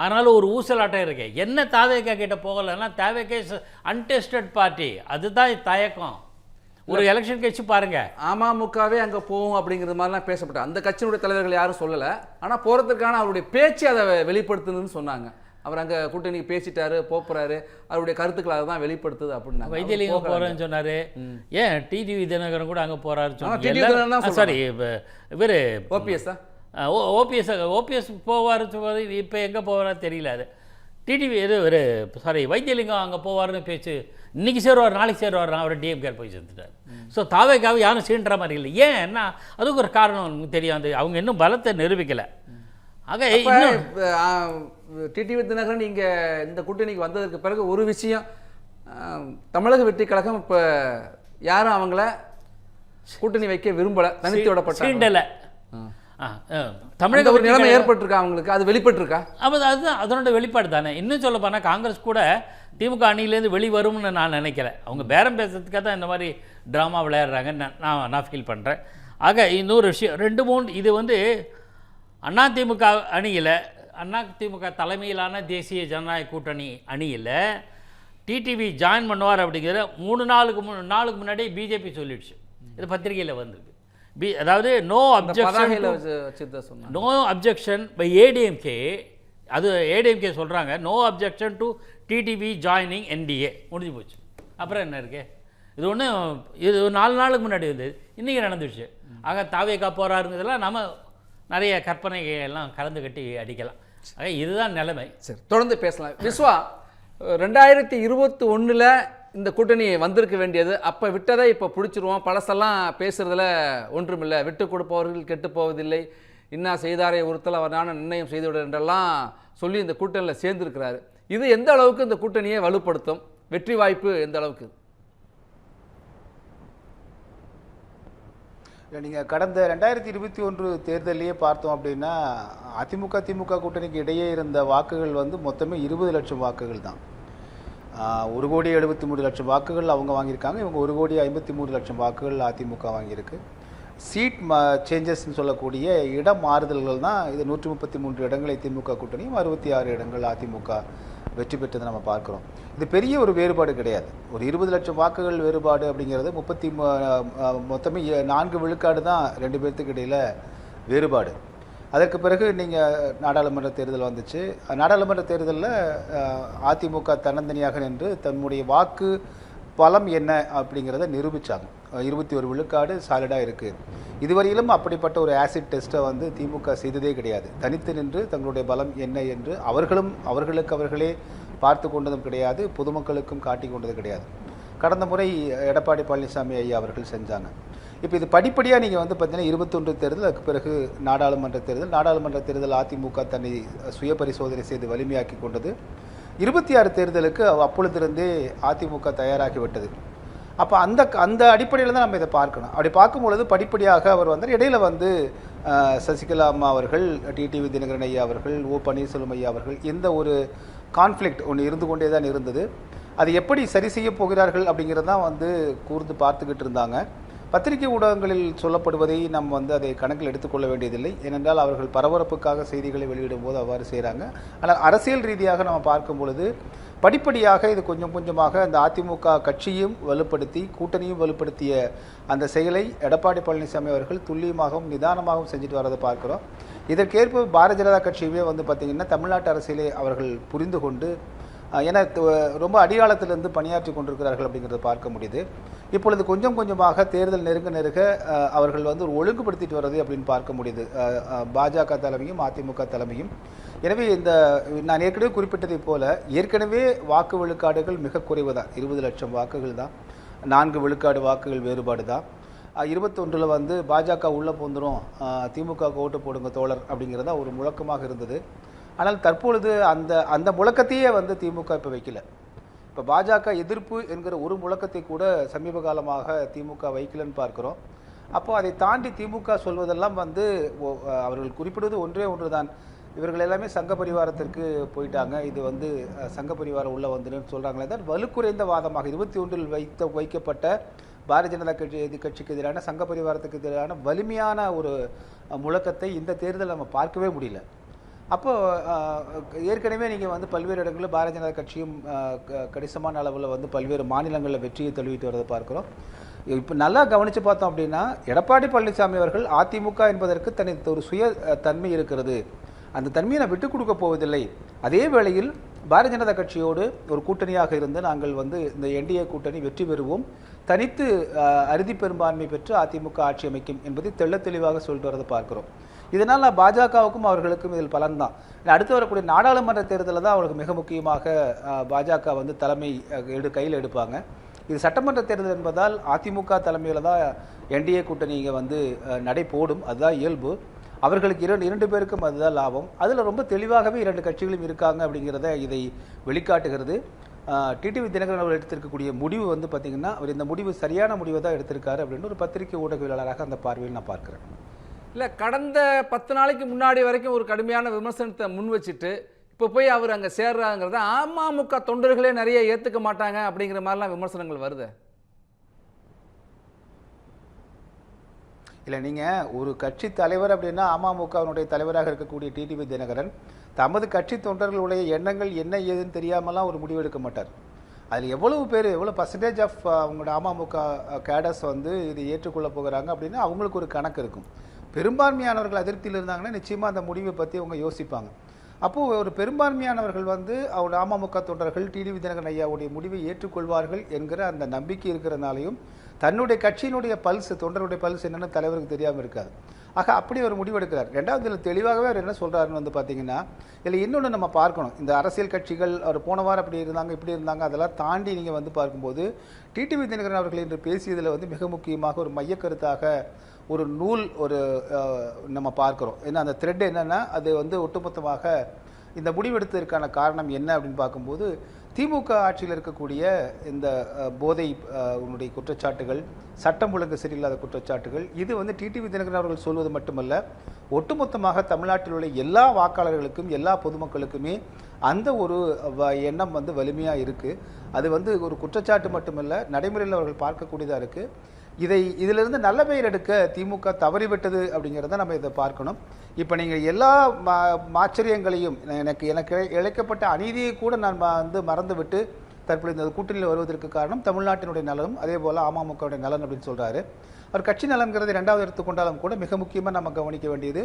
D: அதனால் ஒரு ஊசலாட்டம் இருக்கு. என்ன தாவேகா கிட்ட போகலைன்னா தாவேகா இஸ் அன்டெஸ்டட் பார்ட்டி. அதுதான் தயக்கம். ஒரு எலெக்ஷன் கட்சி பாருங்கள்,
A: அமமுகவே அங்கே போகும் அப்படிங்கிறது மாதிரிலாம் பேசப்பட்ட அந்த கட்சியினுடைய தலைவர்கள் யாரும் சொல்லலை. ஆனால் போகிறதுக்கான அவருடைய பேச்சு அதை வெளிப்படுத்துதுன்னு சொன்னாங்க. அவர் அங்கே கூட்டணி பேசிட்டாரு, போகிறாரு, அவருடைய கருத்துக்களை அதை தான் வெளிப்படுத்துது அப்படின்னு.
D: வைத்தியலிங்கம் போகிறேன்னு சொன்னார். ஏன் டிடிவி தினகரன் கூட அங்கே போகிறாரு சொன்னாங்க. சாரி, இவர்
A: ஓபிஎஸ்ஸா?
D: ஓபிஎஸ் போவார். இப்போ எங்கே போவாரா தெரியல. அது டிடிவி வைத்தியலிங்கம் அங்கே போவார்னு பேச்சு. இன்றைக்கி சேருவார், நாளைக்கு சேருவார். அவர் டிஎம்கே போய் சேர்ந்துட்டார். ஸோ தாவேக்காவை யாரும் சீன்ற மாதிரி இல்லை. ஏன்னா அதுக்கு ஒரு காரணம் தெரியும். அது அவங்க இன்னும் பலத்தை நிரூபிக்கலை. ஆக
A: டிடிவி தினகரன் இங்கே இந்த கூட்டணிக்கு வந்ததற்கு பிறகு ஒரு விஷயம், தமிழக வெற்றி கழகம் இப்போ யாரும் அவங்கள கூட்டணி வைக்க விரும்பலை, தனித்து விடப்பட்டாங்க.
D: தமிழக
A: ஒரு நிலைமை ஏற்பட்டிருக்கா அவங்களுக்கு? அது வெளிப்பட்டிருக்கா?
D: அதுதான் அதனோட வெளிப்பாடு தானே. இன்னும் சொல்ல போனால் காங்கிரஸ் கூட திமுக அணியிலேருந்து வெளிவரும்னு நான் நினைக்கிறேன். அவங்க பேரம் பேசுறதுக்காக தான் இந்த மாதிரி ட்ராமா விளையாடுறாங்கன்னு நான் ஃபீல் பண்ணுறேன். ஆக இன்னொரு விஷயம், 2-3 இது வந்து அதிமுக அணியில், அதிமுக தலைமையிலான தேசிய ஜனநாயக கூட்டணி அணியில் டிடிவி ஜாயின் பண்ணுவார் அப்படிங்கிற 3 நாளுக்கு முன்னாடி பிஜேபி சொல்லிடுச்சு. இது பத்திரிகையில் வந்திருக்கு. அதாவது நோ அப்ஜெக்ஷன் பை ஏடிஎம்கே. அது ஏடிஎம்கே சொல்கிறாங்க no objection to TTV joining NDA. முடிஞ்சு போச்சு. அப்புறம் என்ன இருக்கு? இது 4 நாளுக்கு முன்னாடி வந்து இன்றைக்கி நடந்துடுச்சு. ஆக தாவேகா போகிறாருங்கிறதுலாம் நம்ம நிறைய கற்பனைகள்லாம் கலந்து கட்டி அடிக்கலாம். ஆக இதுதான் நிலைமை.
A: சரி, தொடர்ந்து பேசலாம். விஸ்வா, 2021 இந்த கூட்டணி வந்திருக்க வேண்டியது. அப்போ விட்டதை இப்போ பிடிச்சிருவோம், பழசெல்லாம் பேசுகிறதுல ஒன்றுமில்லை, விட்டு கொடுப்பவர்கள் கெட்டு போவதில்லை, இன்னா செய்தாரை ஒருத்தல் அவரான நிர்ணயம் செய்துவிட என்றெல்லாம் சொல்லி இந்த கூட்டணியில் சேர்ந்துருக்கிறாரு. இது எந்த அளவுக்கு இந்த கூட்டணியை வலுப்படுத்தும்? வெற்றி வாய்ப்பு எந்த அளவுக்கு?
E: நீங்கள் கடந்த 2021 தேர்தலையே பார்த்தோம் அப்படின்னா திமுக கூட்டணிக்கு இடையே இருந்த வாக்குகள் வந்து மொத்தமே 20 லட்சம் வாக்குகள் தான். 1,73,00,000 வாக்குகள் அவங்க வாங்கியிருக்காங்க. இவங்க 1,53,00,000 வாக்குகள் அதிமுக வாங்கியிருக்கு. சீட் சேஞ்சஸ்ன்னு சொல்லக்கூடிய இடம் மாறுதல்கள் தான் இது. 133 இடங்களை திமுக கூட்டணியும் 66 இடங்கள் அதிமுக வெற்றி பெற்றதை நம்ம பார்க்குறோம். இது பெரிய ஒரு வேறுபாடு கிடையாது. ஒரு 20 லட்சம் வாக்குகள் வேறுபாடு அப்படிங்கிறது மொத்தமே 4 விழுக்காடு தான் 2 பேர்த்துக்கு இடையில் வேறுபாடு. அதற்கு பிறகு நீங்கள் நாடாளுமன்ற தேர்தல் வந்துச்சு. நாடாளுமன்ற தேர்தலில் அதிமுக தன்னந்தனியாக நின்று தன்னுடைய வாக்கு பலம் என்ன அப்படிங்கிறத நிரூபித்தாங்க. 21 விழுக்காடு சாலிடாக இருக்குது. இதுவரையிலும் அப்படிப்பட்ட ஒரு ஆசிட் டெஸ்ட்டை வந்து திமுக செய்ததே கிடையாது. தனித்து நின்று தங்களுடைய பலம் என்ன என்று அவர்களுக்கு அவர்களே பார்த்து கொண்டதும் கிடையாது, பொதுமக்களுக்கும் காட்டி கொண்டது கிடையாது. கடந்த முறை எடப்பாடி பழனிசாமி ஐயா அவர்கள் செஞ்சாங்க. இப்போ இது படிப்படியாக நீங்கள் வந்து பார்த்தீங்கன்னா 21 தேர்தல், அதுக்கு பிறகு நாடாளுமன்ற தேர்தல் அதிமுக தன்னை சுய பரிசோதனை செய்து வலிமையாக்கி கொண்டது. 26 தேர்தலுக்கு அப்பொழுதிருந்தே அதிமுக தயாராகிவிட்டது. அப்போ அந்த அடிப்படையில் தான் நம்ம இதை பார்க்கணும். அப்படி பார்க்கும்பொழுது படிப்படியாக அவர் வந்து இடையில வந்து சசிகலா அம்மா அவர்கள், டிடிவி தினகரன் ஐயா அவர்கள், ஓ பன்னீர்செல்வம் ஐயா அவர்கள், இந்த ஒரு கான்ஃப்ளிக்ட் ஒன்று இருந்து கொண்டே தான் இருந்தது. அது எப்படி சரி செய்ய போகிறார்கள் அப்படிங்கிறதான் வந்து கூர்ந்து பார்த்துக்கிட்டு இருந்தாங்க. பத்திரிகை ஊடகங்களில் சொல்லப்படுவதை நம்ம வந்து அதை கணக்கில் எடுத்துக்கொள்ள வேண்டியதில்லை. ஏனென்றால் அவர்கள் பரபரப்புக்காக செய்திகளை வெளியிடும் போது அவ்வாறு செய்கிறாங்க. ஆனால் அரசியல் ரீதியாக நம்ம பார்க்கும் பொழுது படிப்படியாக இது கொஞ்சம் கொஞ்சமாக அந்த அதிமுக கட்சியும் வலுப்படுத்தி கூட்டணியும் வலுப்படுத்திய அந்த செயலை எடப்பாடி பழனிசாமி அவர்கள் துல்லியமாகவும் நிதானமாகவும் செஞ்சுட்டு வரதை பார்க்குறோம். இதற்கேற்ப பாரதிய ஜனதா கட்சியுமே வந்து பார்த்திங்கன்னா தமிழ்நாட்டு அரசியலை அவர்கள் புரிந்து கொண்டு, ஏன்னா ரொம்ப அடியாளத்திலிருந்து பணியாற்றி கொண்டிருக்கிறார்கள் அப்படிங்கிறத பார்க்க முடியுது. இப்பொழுது கொஞ்சம் கொஞ்சமாக தேர்தல் நெருங்க அவர்கள் வந்து ஒரு ஒழுங்குபடுத்திட்டு வர்றது அப்படின்னு பார்க்க முடியுது, பாஜக தலைமையும் அதிமுக தலைமையும். எனவே நான் ஏற்கனவே குறிப்பிட்டதை போல ஏற்கனவே வாக்கு விழுக்காடுகள் மிக குறைவு தான், 20 லட்சம் வாக்குகள் தான், 4 விழுக்காடு வாக்குகள் வேறுபாடு தான். 21 வந்து பாஜக உள்ளே போந்துடும், திமுக ஓட்டு போடுங்க தோழர் அப்படிங்கிறதா ஒரு முழக்கமாக இருந்தது. ஆனால் தற்பொழுது அந்த முழக்கத்தையே வந்து திமுக இப்போ வைக்கல. இப்போ பாஜக எதிர்ப்பு என்கிற ஒரு முழக்கத்தை கூட சமீப காலமாக திமுக வைக்கலன்னு பார்க்குறோம். அப்போ அதை தாண்டி திமுக சொல்வதெல்லாம் வந்து அவர்கள் குறிப்பிடுவது ஒன்று தான், இவர்கள் எல்லாமே சங்க பரிவாரத்திற்கு போயிட்டாங்க, இது வந்து சங்க பரிவாரம் உள்ள வந்துன்னு சொல்கிறாங்களே தான் வலுக்குறைந்த வாதமாக 21 வைக்கப்பட்ட பாரதிய ஜனதா கட்சிக்கு எதிரான சங்க பரிவாரத்துக்கு எதிரான வலிமையான ஒரு முழக்கத்தை இந்த தேர்தல் நம்ம பார்க்கவே முடியல. அப்போ ஏற்கனவே நீங்கள் வந்து பல்வேறு இடங்களில் பாரதிய ஜனதா கட்சியும் கணிசமான அளவில் வந்து பல்வேறு மாநிலங்களில் வெற்றியை தழுவிட்டு வரதை பார்க்குறோம். இப்போ நல்லா கவனித்து பார்த்தோம் அப்படின்னா எடப்பாடி பழனிசாமி அவர்கள் அதிமுக என்பதற்கு தனது ஒரு சுய தன்மை இருக்கிறது, அந்த தன்மையை நான் விட்டுக் கொடுக்க போவதில்லை. அதே வேளையில் பாரதிய ஜனதா கட்சியோடு ஒரு கூட்டணியாக இருந்து நாங்கள் வந்து இந்த என்டிஏ கூட்டணி வெற்றி பெறுவோம், தனித்து அறுதி பெரும்பான்மை பெற்று அதிமுக ஆட்சி அமைக்கும் என்பதை தெளிவாக சொல்லிட்டு வரதை பார்க்குறோம். இதனால் பாஜகவுக்கும் அவர்களுக்கும் இதில் பலன்தான். அடுத்து வரக்கூடிய நாடாளுமன்ற தேர்தலில் தான் அவர்களுக்கு மிக முக்கியமாக பாஜக வந்து தலைமை கையில் எடுப்பாங்க. இது சட்டமன்ற தேர்தல் என்பதால் அதிமுக தலைமையில் தான் என்டிஏ கூட்டணி இங்கே வந்து நடை போடும், அதுதான் இயல்பு. அவர்களுக்கு இரண்டு பேருக்கும் அதுதான் லாபம். அதில் ரொம்ப தெளிவாகவே 2 கட்சிகளும் இருக்காங்க அப்படிங்கிறத இதை வெளிக்காட்டுகிறது. டிடிவி தினகரன் அவர் எடுத்திருக்கக்கூடிய முடிவு வந்து பார்த்திங்கன்னா அவர் இந்த முடிவு சரியான முடிவை தான் எடுத்திருக்காரு அப்படின்னு ஒரு பத்திரிகை ஊடகவியலாளராக அந்த பார்வையில் நான் பார்க்குறேன்.
A: இல்லை, கடந்த 10 நாளைக்கு முன்னாடி வரைக்கும் ஒரு கடுமையான விமர்சனத்தை முன் வச்சுட்டு இப்போ போய் அவர் அங்கே சேர்றாங்கிறத அமமுக தொண்டர்களே நிறைய ஏற்றுக்க மாட்டாங்க அப்படிங்கிற மாதிரிலாம் விமர்சனங்கள் வருது.
E: இல்லை, நீங்கள் ஒரு கட்சி தலைவர் அப்படின்னா அமமுகவினுடைய தலைவராக இருக்கக்கூடிய டிடிவி தினகரன் தமது கட்சி தொண்டர்களுடைய எண்ணங்கள் என்ன ஏதுன்னு தெரியாமலாம் ஒரு முடிவு எடுக்க மாட்டார். அதில் எவ்வளோ பர்சன்டேஜ் ஆஃப் அவங்களோட அமமுக கேடர்ஸ் வந்து இது ஏற்றுக்கொள்ள போகிறாங்க அப்படின்னா அவங்களுக்கு ஒரு கணக்கு இருக்கும். பெரும்பான்மையானவர்கள் அதிருப்தியில் இருந்தாங்கன்னா நிச்சயமாக அந்த முடிவை பற்றி அவங்க யோசிப்பாங்க. அப்போது ஒரு பெரும்பான்மையானவர்கள் வந்து அவங்க அமமுக தொண்டர்கள் டிடிவி தினகரன் ஐயாவுடைய முடிவை ஏற்றுக்கொள்வார்கள் என்கிற அந்த நம்பிக்கை இருக்கிறனாலையும் தன்னுடைய கட்சியினுடைய தொண்டருடைய பல்ஸ் என்னென்னு தலைவருக்கு தெரியாமல் இருக்காது. ஆக அப்படி ஒரு முடிவெடுக்கிறார். ரெண்டாவது இதில் தெளிவாகவே அவர் என்ன சொல்கிறாருன்னு வந்து பார்த்தீங்கன்னா, இதில் இன்னொன்று நம்ம பார்க்கணும். இந்த அரசியல் கட்சிகள் அவர் போன வாரம் அப்படி இருந்தாங்க இப்படி இருந்தாங்க அதெல்லாம் தாண்டி நீங்கள் வந்து பார்க்கும்போது டிடிவி தினகரன் அவர்கள் என்று பேசியதில் வந்து மிக முக்கியமாக ஒரு மையக்கருத்தாக ஒரு நூல் நம்ம பார்க்குறோம். ஏன்னா அந்த த்ரெட் என்னென்னா அது வந்து ஒட்டுமொத்தமாக இந்த முடிவெடுத்ததற்கான காரணம் என்ன அப்படின்னு பார்க்கும்போது திமுக ஆட்சியில் இருக்கக்கூடிய இந்த போதை உன்னுடைய குற்றச்சாட்டுகள், சட்டம் ஒழுங்கு சரியில்லாத குற்றச்சாட்டுகள், இது வந்து டிடிவி தினகரன் அவர்கள் சொல்வது மட்டுமல்ல, ஒட்டுமொத்தமாக தமிழ்நாட்டில் உள்ள எல்லா வாக்காளர்களுக்கும் எல்லா பொதுமக்களுக்குமே அந்த ஒரு எண்ணம் வந்து வலிமையாக இருக்குது. அது வந்து ஒரு குற்றச்சாட்டு மட்டுமல்ல, நடைமுறையில் அவர்கள் பார்க்கக்கூடியதாக இருக்குது. இதிலிருந்து நல்ல பெயர் எடுக்க திமுக தவறிவிட்டது அப்படிங்கிறத நம்ம இதை பார்க்கணும். இப்போ நீங்கள் எல்லா ஆச்சரியங்களையும் எனக்கு இழைக்கப்பட்ட அநீதியை கூட நான் வந்து மறந்துவிட்டு தற்பொழுது இந்த கூட்டணியில் வருவதற்கு காரணம் தமிழ்நாட்டினுடைய நலனும் அதே போல் அமமுகவுடைய நலன் அப்படின்னு சொல்கிறாரு. அவர் கட்சி நலன்கிறது இரண்டாவது எடுத்துக்கொண்டாலும் கூட மிக முக்கியமாக நம்ம கவனிக்க வேண்டியது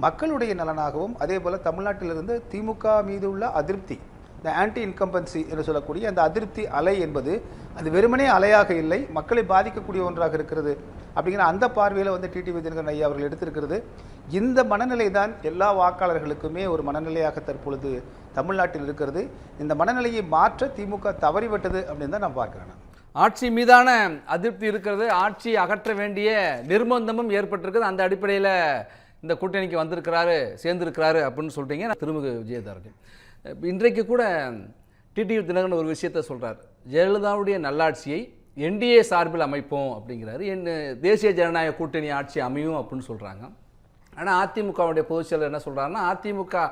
E: மக்களுடைய நலனாகவும் அதே போல் தமிழ்நாட்டிலிருந்து திமுக மீது உள்ள அதிருப்தி, இந்த ஆன்டி இன்கம்பன்சி என்று சொல்லக்கூடிய அந்த அதிருப்தி அலை என்பது அது வெறுமனே அலையாக இல்லை, மக்களை பாதிக்கக்கூடிய ஒன்றாக இருக்கிறது அப்படிங்கிற அந்த பார்வையில் வந்து டிடிவி தினகரன் ஐயா அவர்கள் எடுத்திருக்கிறது. இந்த மனநிலை தான் எல்லா வாக்காளர்களுக்குமே ஒரு மனநிலையாக தற்பொழுது தமிழ்நாட்டில் இருக்கிறது. இந்த மனநிலையை மாற்ற திமுக தவறிவிட்டது அப்படின்னு தான் நான் பார்க்கிறேன்.
A: ஆட்சி மீதான அதிருப்தி இருக்கிறது, ஆட்சி அகற்ற வேண்டிய நிர்பந்தமும் ஏற்பட்டிருக்குது. அந்த அடிப்படையில் இந்த கூட்டணிக்கு வந்திருக்கிறாரு, சேர்ந்திருக்கிறாரு அப்படின்னு சொல்கிறீங்க. திருமிகு விஜயதாரன் இன்றைக்கு கூட டிடிவி தினகரன் ஒரு விஷயத்த சொல்கிறார். ஜெயலலிதாவுடைய நல்லாட்சியை என்டிஏ சார்பில் அமைப்போம் அப்படிங்கிறாரு. தேசிய ஜனநாயக கூட்டணி ஆட்சி அமையும் அப்படின்னு சொல்கிறாங்க. ஆனால் அதிமுகவுடைய பொதுச் செயலர் என்ன சொல்கிறாருன்னா, அதிமுக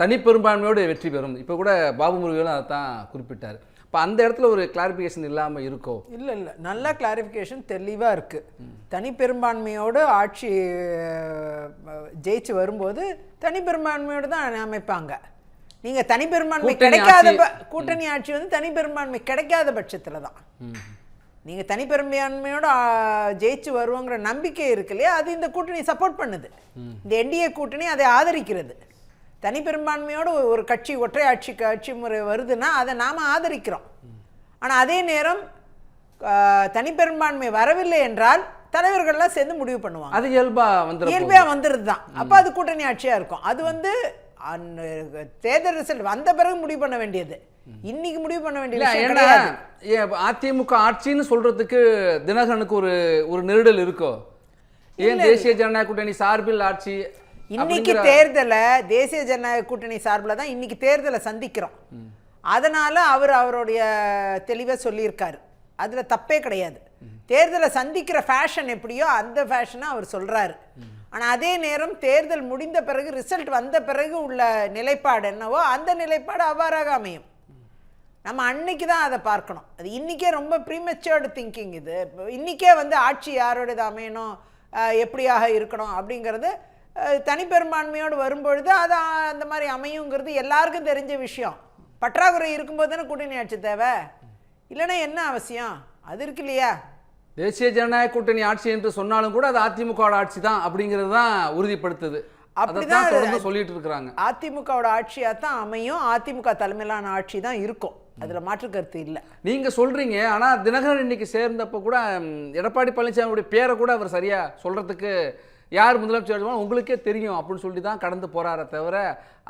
A: தனிப்பெரும்பான்மையோடு வெற்றி பெறும். இப்போ கூட பாபு முருகனும் அதை தான் குறிப்பிட்டார். இப்போ அந்த இடத்துல ஒரு கிளாரிஃபிகேஷன் இல்லாமல் இருக்கோ?
C: இல்லை நல்ல கிளாரிஃபிகேஷன் தெளிவாக இருக்குது. தனிப்பெரும்பான்மையோடு ஆட்சி ஜெயிச்சு வரும்போது தனிப்பெரும்பான்மையோடு தான் அமைப்பாங்க. நீங்கள் தனிப்பெரும்பான்மை கிடைக்காத கூட்டணி ஆட்சி வந்து தனிப்பெரும்பான்மை கிடைக்காத பட்சத்தில் தான் நீங்கள் தனிப்பெரும்பான்மையோடு ஜெயிச்சு வருவோங்கிற நம்பிக்கை இருக்கு இல்லையா, அது இந்த கூட்டணி சப்போர்ட் பண்ணுது. இந்த என்டிஏ கூட்டணி அதை ஆதரிக்கிறது. தனிப்பெரும்பான்மையோடு ஒரு கட்சி ஒற்றை ஆட்சி முறை வருதுன்னா அதை நாம் ஆதரிக்கிறோம். ஆனால் அதே நேரம் தனிப்பெரும்பான்மை வரவில்லை என்றால் தலைவர்கள்லாம் சேர்ந்து முடிவு பண்ணுவாங்க.
A: அது இயல்பாக
C: வந்துடுது தான். அப்போ அது கூட்டணி ஆட்சியாக இருக்கும். அது வந்து தேர்தல் ரிசல்ட் வந்த பிறகு முடிவு பண்ண வேண்டியது, இன்னைக்கு முடிவு பண்ண வேண்டியது.
A: அதிமுக ஆட்சின்னு சொல்றதுக்கு தினகரனுக்கு ஒரு நெருடல் இருக்கோ? ஏன் தேசிய ஜனநாயக கூட்டணி சார்பில் ஆட்சி?
C: இன்னைக்கு தேர்தலை தேசிய ஜனநாயக கூட்டணி சார்பில் தான் இன்னைக்கு தேர்தலை சந்திக்கிறோம். அதனால அவருடைய தெளிவை சொல்லியிருக்காரு. அதுல தப்பே கிடையாது. தேர்தலை சந்திக்கிற ஃபேஷன் எப்படியோ அந்த ஃபேஷனை அவர் சொல்றாரு. ஆனால் அதே நேரம் தேர்தல் முடிந்த பிறகு ரிசல்ட் வந்த பிறகு உள்ள நிலைப்பாடு என்னவோ அந்த நிலைப்பாடு அவ்வாறாக அமையும். நம்ம அன்னைக்கு தான் அதை பார்க்கணும். அது இன்றைக்கே ரொம்ப ப்ரீமெச்சூர்டு திங்கிங். இது இன்றைக்கே வந்து ஆட்சி யாரோடது அமையணும், எப்படியாக இருக்கணும் அப்படிங்கிறது தனிப்பெரும்பான்மையோடு வரும்பொழுது அது அந்த மாதிரி அமையுங்கிறது எல்லாருக்கும் தெரிஞ்ச விஷயம். பற்றாக்குறை இருக்கும்போது தானே கூட்டணி ஆட்சி தேவை, இல்லைன்னா என்ன அவசியம்? அது இருக்கு இல்லையா?
A: தேசிய ஜனநாயக கூட்டணி ஆட்சி என்று சொன்னாலும் கூட அது அதிமுகவோட ஆட்சி தான் அப்படிங்கிறது தான் உறுதிப்படுத்துது. அப்படிதான் தொடர்ந்து சொல்லிட்டு இருக்கிறாங்க.
C: அதிமுகவோட ஆட்சியாக தான் அமையும், அதிமுக தலைமையிலான ஆட்சி தான் இருக்கும், அதுல மாற்று கருத்து இல்லை.
A: நீங்க சொல்றீங்க. ஆனா தினகரன் இன்னைக்கு சேர்ந்தப்ப கூட எடப்பாடி பழனிசாமியுடைய பேரை கூட அவர் சரியா சொல்றதுக்கு யார் முதலமைச்சர் உங்களுக்கே தெரியும் அப்படின்னு சொல்லி தான் கடந்து போறாரே தவிர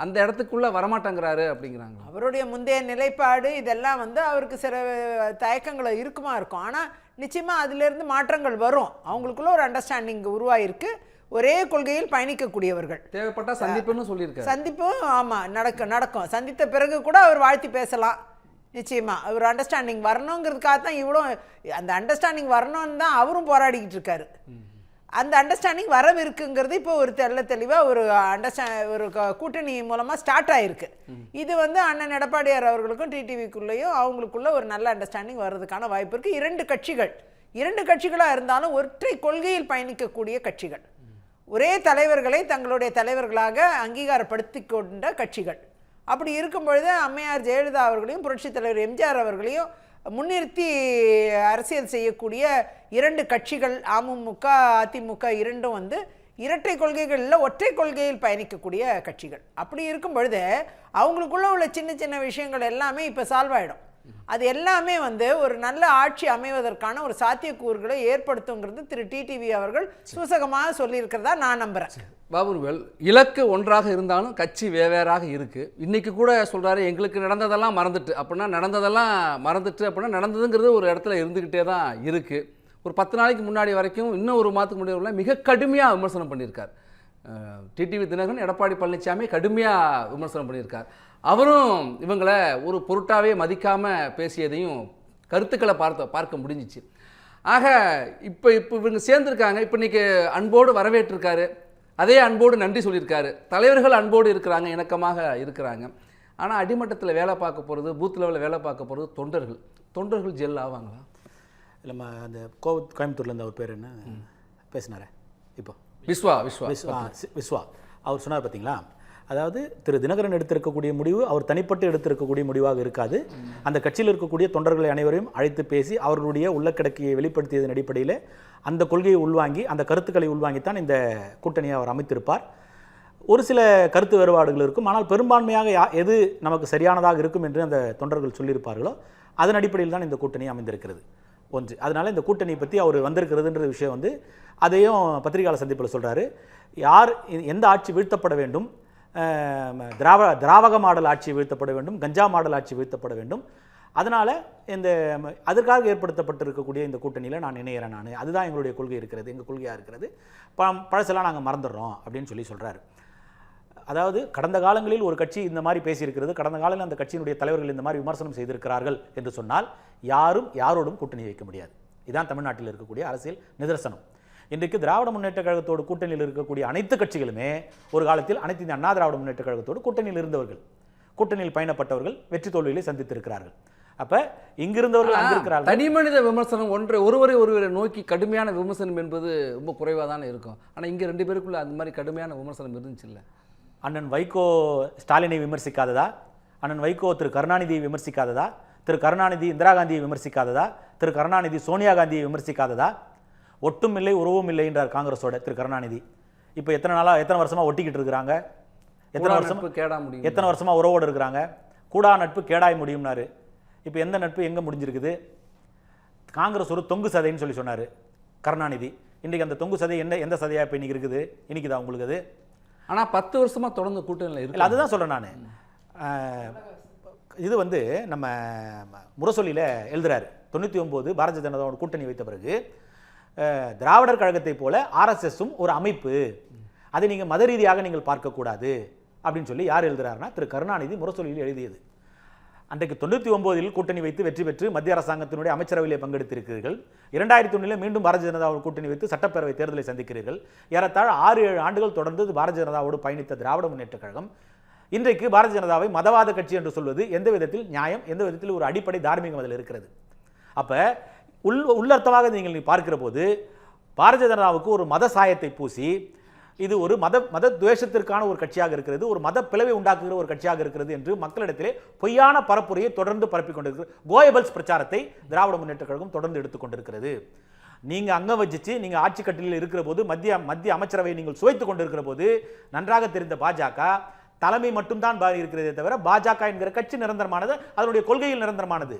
A: அந்த இடத்துக்குள்ள வரமாட்டேங்கிறாரு அப்படிங்கிறாங்க.
C: அவருடைய முந்தைய நிலைப்பாடு இதெல்லாம் வந்து அவருக்கு சில தயக்கங்களை இருக்குமா இருக்கும். ஆனால் நிச்சயமாக அதிலிருந்து மாற்றங்கள் வரும். அவங்களுக்குள்ள ஒரு அண்டர்ஸ்டாண்டிங் உருவாயிருக்கு. ஒரே கொள்கையில் பயணிக்கக்கூடியவர்கள்.
A: தேவைப்பட்ட சந்திப்புன்னு சொல்லியிருக்காரு.
C: சந்திப்பும் ஆமாம் நடக்கும். சந்தித்த பிறகு கூட அவர் வாழ்த்தி பேசலாம். நிச்சயமாக ஒரு அண்டர்ஸ்டாண்டிங் வரணுங்கிறதுக்காக தான் இவ்வளோ அந்த அண்டர்ஸ்டாண்டிங் வரணும்னு தான் அவரும் போராடிக்கிட்டு இருக்காரு. அந்த அண்டர்ஸ்டாண்டிங் வரவிருக்குங்கிறது இப்போ ஒரு தெளிவாக ஒரு கூட்டணி மூலமாக ஸ்டார்ட் ஆகிருக்கு. இது வந்து அண்ணன் எடப்பாடியார் அவர்களுக்கும் டிடிவிக்குள்ளேயும் அவங்களுக்குள்ள ஒரு நல்ல அண்டர்ஸ்டாண்டிங் வர்றதுக்கான வாய்ப்பு இருக்குது. இரண்டு கட்சிகளாக இருந்தாலும் ஒற்றை கொள்கையில் பயணிக்கக்கூடிய கட்சிகள், ஒரே தலைவர்களை தங்களுடைய தலைவர்களாக அங்கீகாரப்படுத்தி கொண்ட கட்சிகள். அப்படி இருக்கும் பொழுது அம்மையார் ஜெயலலிதா அவர்களையும் புரட்சித் தலைவர் எம்ஜிஆர் அவர்களையும் முன்னிறுத்தி அரசியல் செய்யக்கூடிய இரண்டு கட்சிகள் அமமுக அதிமுக இரண்டும் வந்து இரட்டை கொள்கைகளில் ஒற்றை கொள்கையில் பயணிக்கக்கூடிய கட்சிகள். அப்படி இருக்கும் பொழுது அவங்களுக்குள்ள உள்ள சின்ன சின்ன விஷயங்கள் எல்லாமே இப்போ சால்வ் ஆகிடும். அது எல்லாமே வந்து ஒரு நல்ல ஆட்சி அமைவதற்கான ஒரு சாத்தியக்கூறுகளை ஏற்படுத்துங்கிறது திரு டிடிவி அவர்கள் சூசகமாக சொல்லியிருக்கிறதா நான் நம்புகிறேன்.
A: பாபுவேல், இலக்கு ஒன்றாக இருந்தாலும் கட்சி வெவ்வேறாக இருக்குது. இன்றைக்கி கூட சொல்கிறாரு எங்களுக்கு நடந்ததெல்லாம் மறந்துட்டு அப்படின்னா நடந்ததுங்கிறது ஒரு இடத்துல இருந்துக்கிட்டே தான் இருக்குது. ஒரு 10 நாளைக்கு முன்னாடி வரைக்கும் இன்னும் ஒரு மாதத்துக்கு முன்னாடி மிக கடுமையாக விமர்சனம் பண்ணியிருக்கார் டிடிவி தினகரன். எடப்பாடி பழனிசாமி கடுமையாக விமர்சனம் பண்ணியிருக்கார். அவரும் இவங்களை ஒரு பொருட்டாவே மதிக்காமல் பேசியதையும் கருத்துக்களை பார்க்க முடிஞ்சிச்சு. ஆக இப்போ இவங்க சேர்ந்துருக்காங்க. இப்போ இன்றைக்கி அன்போடு வரவேற்றிருக்காரு, அதே அன்போடு நன்றி சொல்லியிருக்காரு. தலைவர்கள் அன்போடு இருக்கிறாங்க, இணக்கமாக இருக்கிறாங்க. ஆனால் அடிமட்டத்தில் வேலை பார்க்க போகிறது, பூத் லெவலில் வேலை பார்க்க போகிறது தொண்டர்கள் ஜெல் ஆவாங்களா?
B: நம்ம அந்த கோயம்புத்தூர்லேருந்து அவர் பேர் என்ன பேசினாரே இப்போ விஸ்வா அவர் சொன்னார் பார்த்தீங்களா. அதாவது திரு தினகரன் எடுத்திருக்கக்கூடிய முடிவு அவர் தனிப்பட்டு எடுத்திருக்கக்கூடிய முடிவாக இருக்காது. அந்த கட்சியில் இருக்கக்கூடிய தொண்டர்களை அனைவரையும் அழைத்து பேசி அவர்களுடைய உள்ளக்கிடக்கையை வெளிப்படுத்தியதன் அடிப்படையில் அந்த கொள்கையை உள்வாங்கி அந்த கருத்துக்களை உள்வாங்கித்தான் இந்த கூட்டணியை அவர் அமைத்திருப்பார். ஒரு சில கருத்து வேறுபாடுகள் இருக்கும், ஆனால் பெரும்பான்மையாக எது நமக்கு சரியானதாக இருக்கும் என்று அந்த தொண்டர்கள் சொல்லியிருப்பார்களோ அதன் அடிப்படையில் தான் இந்த கூட்டணி அமைந்திருக்கிறது ஒன்று. அதனால் இந்த கூட்டணியை பற்றி அவர் வந்திருக்கிறதுன்ற விஷயம் வந்து அதையும் பத்திரிகையாளர் சந்திப்பில் சொல்கிறாரு. யார் எந்த ஆட்சி வீழ்த்தப்பட வேண்டும், திராவக மாடல் ஆட்சி வீழ்த்தப்பட வேண்டும், கஞ்சா மாடல் ஆட்சி வீழ்த்தப்பட வேண்டும், அதனால் அதற்காக ஏற்படுத்தப்பட்டிருக்கக்கூடிய இந்த கூட்டணியில் நான் இணைகிறேன், அதுதான் எங்களுடைய கொள்கை இருக்கிறது, எங்கள் கொள்கையாக இருக்கிறது, பழசெல்லாம் நாங்கள் மறந்துடுறோம் அப்படின்னு சொல்கிறாரு. அதாவது கடந்த காலங்களில் ஒரு கட்சி இந்த மாதிரி பேசியிருக்கிறது, கடந்த காலங்களில் அந்த கட்சியினுடைய தலைவர்கள் இந்த மாதிரி விமர்சனம் செய்திருக்கிறார்கள் என்று சொன்னால் யாரும் யாரோடும் கூட்டணி வைக்க முடியாது. இதுதான் தமிழ்நாட்டில் இருக்கக்கூடிய அரசியல் நிதர்சனம். இன்றைக்கு திராவிட முன்னேற்ற கழகத்தோடு கூட்டணியில் இருக்கக்கூடிய அனைத்து கட்சிகளுமே ஒரு காலத்தில் அனைத்து இந்திய அண்ணா திராவிட முன்னேற்ற கழகத்தோடு கூட்டணியில் இருந்தவர்கள், கூட்டணியில் பயணப்பட்டவர்கள், வெற்றி தோல்விகளை சந்தித்திருக்கிறார்கள். அப்ப இங்கிருந்தவர்கள் அங்கிருக்கிறார்கள்.
A: தனி மனித விமர்சனம் ஒருவரை நோக்கி கடுமையான விமர்சனம் என்பது ரொம்ப குறைவாக தானே இருக்கும். ஆனால் இங்கே 2 பேருக்குள்ள அந்த மாதிரி கடுமையான விமர்சனம் இருந்துச்சு இல்லை.
B: அண்ணன் வைகோ ஸ்டாலினை விமர்சிக்காததா, அண்ணன் வைகோ திரு கருணாநிதியை விமர்சிக்காததா, திரு கருணாநிதி இந்திரா காந்தியை விமர்சிக்காததா, திரு கருணாநிதி சோனியா காந்தியை விமர்சிக்காததா? ஒட்டும் இல்லை உறவும் இல்லை என்றார் காங்கிரஸோட திரு கருணாநிதி. இப்போ எத்தனை வருஷமா ஒட்டிக்கிட்டு இருக்கிறாங்க, எத்தனை வருஷமா உறவோடு இருக்கிறாங்க, கூடா நட்பு கேடாய் முடியும்னாரு. இப்போ எந்த நட்பு எங்கே முடிஞ்சிருக்குது? காங்கிரஸ் ஒரு தொங்கு சதைன்னு சொல்லி சொன்னார் கருணாநிதி. இன்றைக்கு அந்த தொங்கு சதை எந்த சதையாக இப்போ இன்னைக்கு இருக்குது? இன்னைக்குதான் உங்களுக்கு அது.
A: ஆனால் 10 வருஷமாக தொடர்ந்து கூட்டணியில் இருக்கு.
B: அதுதான் சொல்கிறேன் நான். இது வந்து நம்ம முரசொலியில் எழுதுறாரு. 99 பாரதிய ஜனதாவோட கூட்டணி வைத்த பிறகு திராவிடர் கழகத்தை போல ஆர்எஸ்எஸும் ஒரு அமைப்பு, அதை நீங்கள் மத ரீதியாக நீங்கள் பார்க்கக்கூடாது அப்படின்னு சொல்லி யார் எழுதுறாருன்னா திரு கருணாநிதி முரசொலியில் எழுதியது. அன்றைக்கு 99 கூட்டணி வைத்து வெற்றி பெற்று மத்திய அரசாங்கத்தினுடைய அமைச்சரவையிலே பங்கெடுத்திருக்கிறீர்கள். 2001 மீண்டும் பாரதிய ஜனதாவோடு கூட்டணி வைத்து சட்டப்பேரவை தேர்தலை சந்திக்கிறீர்கள். ஏறத்தாழ 6-7 ஆண்டுகள் தொடர்ந்து பாரதிய ஜனதாவோடு பயணித்த திராவிட முன்னேற்ற கழகம் இன்றைக்கு பாரதிய ஜனதாவை மதவாத கட்சி என்று சொல்வது எந்த விதத்தில் நியாயம், எந்த விதத்தில் ஒரு அடிப்படை தார்மீகம் அதில் இருக்கிறது? அப்ப உள்ளர்த்தமாக நீங்கள் பார்க்கிற போது பாரதிய ஜனதாவுக்கு ஒரு மத சாயத்தை பூசி இது ஒரு மத துவேஷத்திற்கான ஒரு கட்சியாக இருக்கிறது, ஒரு மத பிளவை உண்டாக்குகிற ஒரு கட்சியாக இருக்கிறது என்று மக்களிடத்திலே பொய்யான பரப்புரையை தொடர்ந்து பரப்பிக் கொண்டிருக்கிறது. கோயபல்ஸ் பிரச்சாரத்தை திராவிட முன்னேற்ற கழகம் தொடர்ந்து எடுத்துக்கொண்டிருக்கிறது. நீங்க அங்க வச்சு நீங்க ஆட்சி கட்டிலில் இருக்கிற போது மத்திய அமைச்சரவை நீங்கள் சுவைத்துக் கொண்டிருக்கிற போது நன்றாக தெரிந்த பாஜக தலைமை மட்டும்தான் இருக்கிறதே தவிர பாஜக என்கிற கட்சி நிரந்தரமானது, அதனுடைய கொள்கையில் நிரந்தரமானது.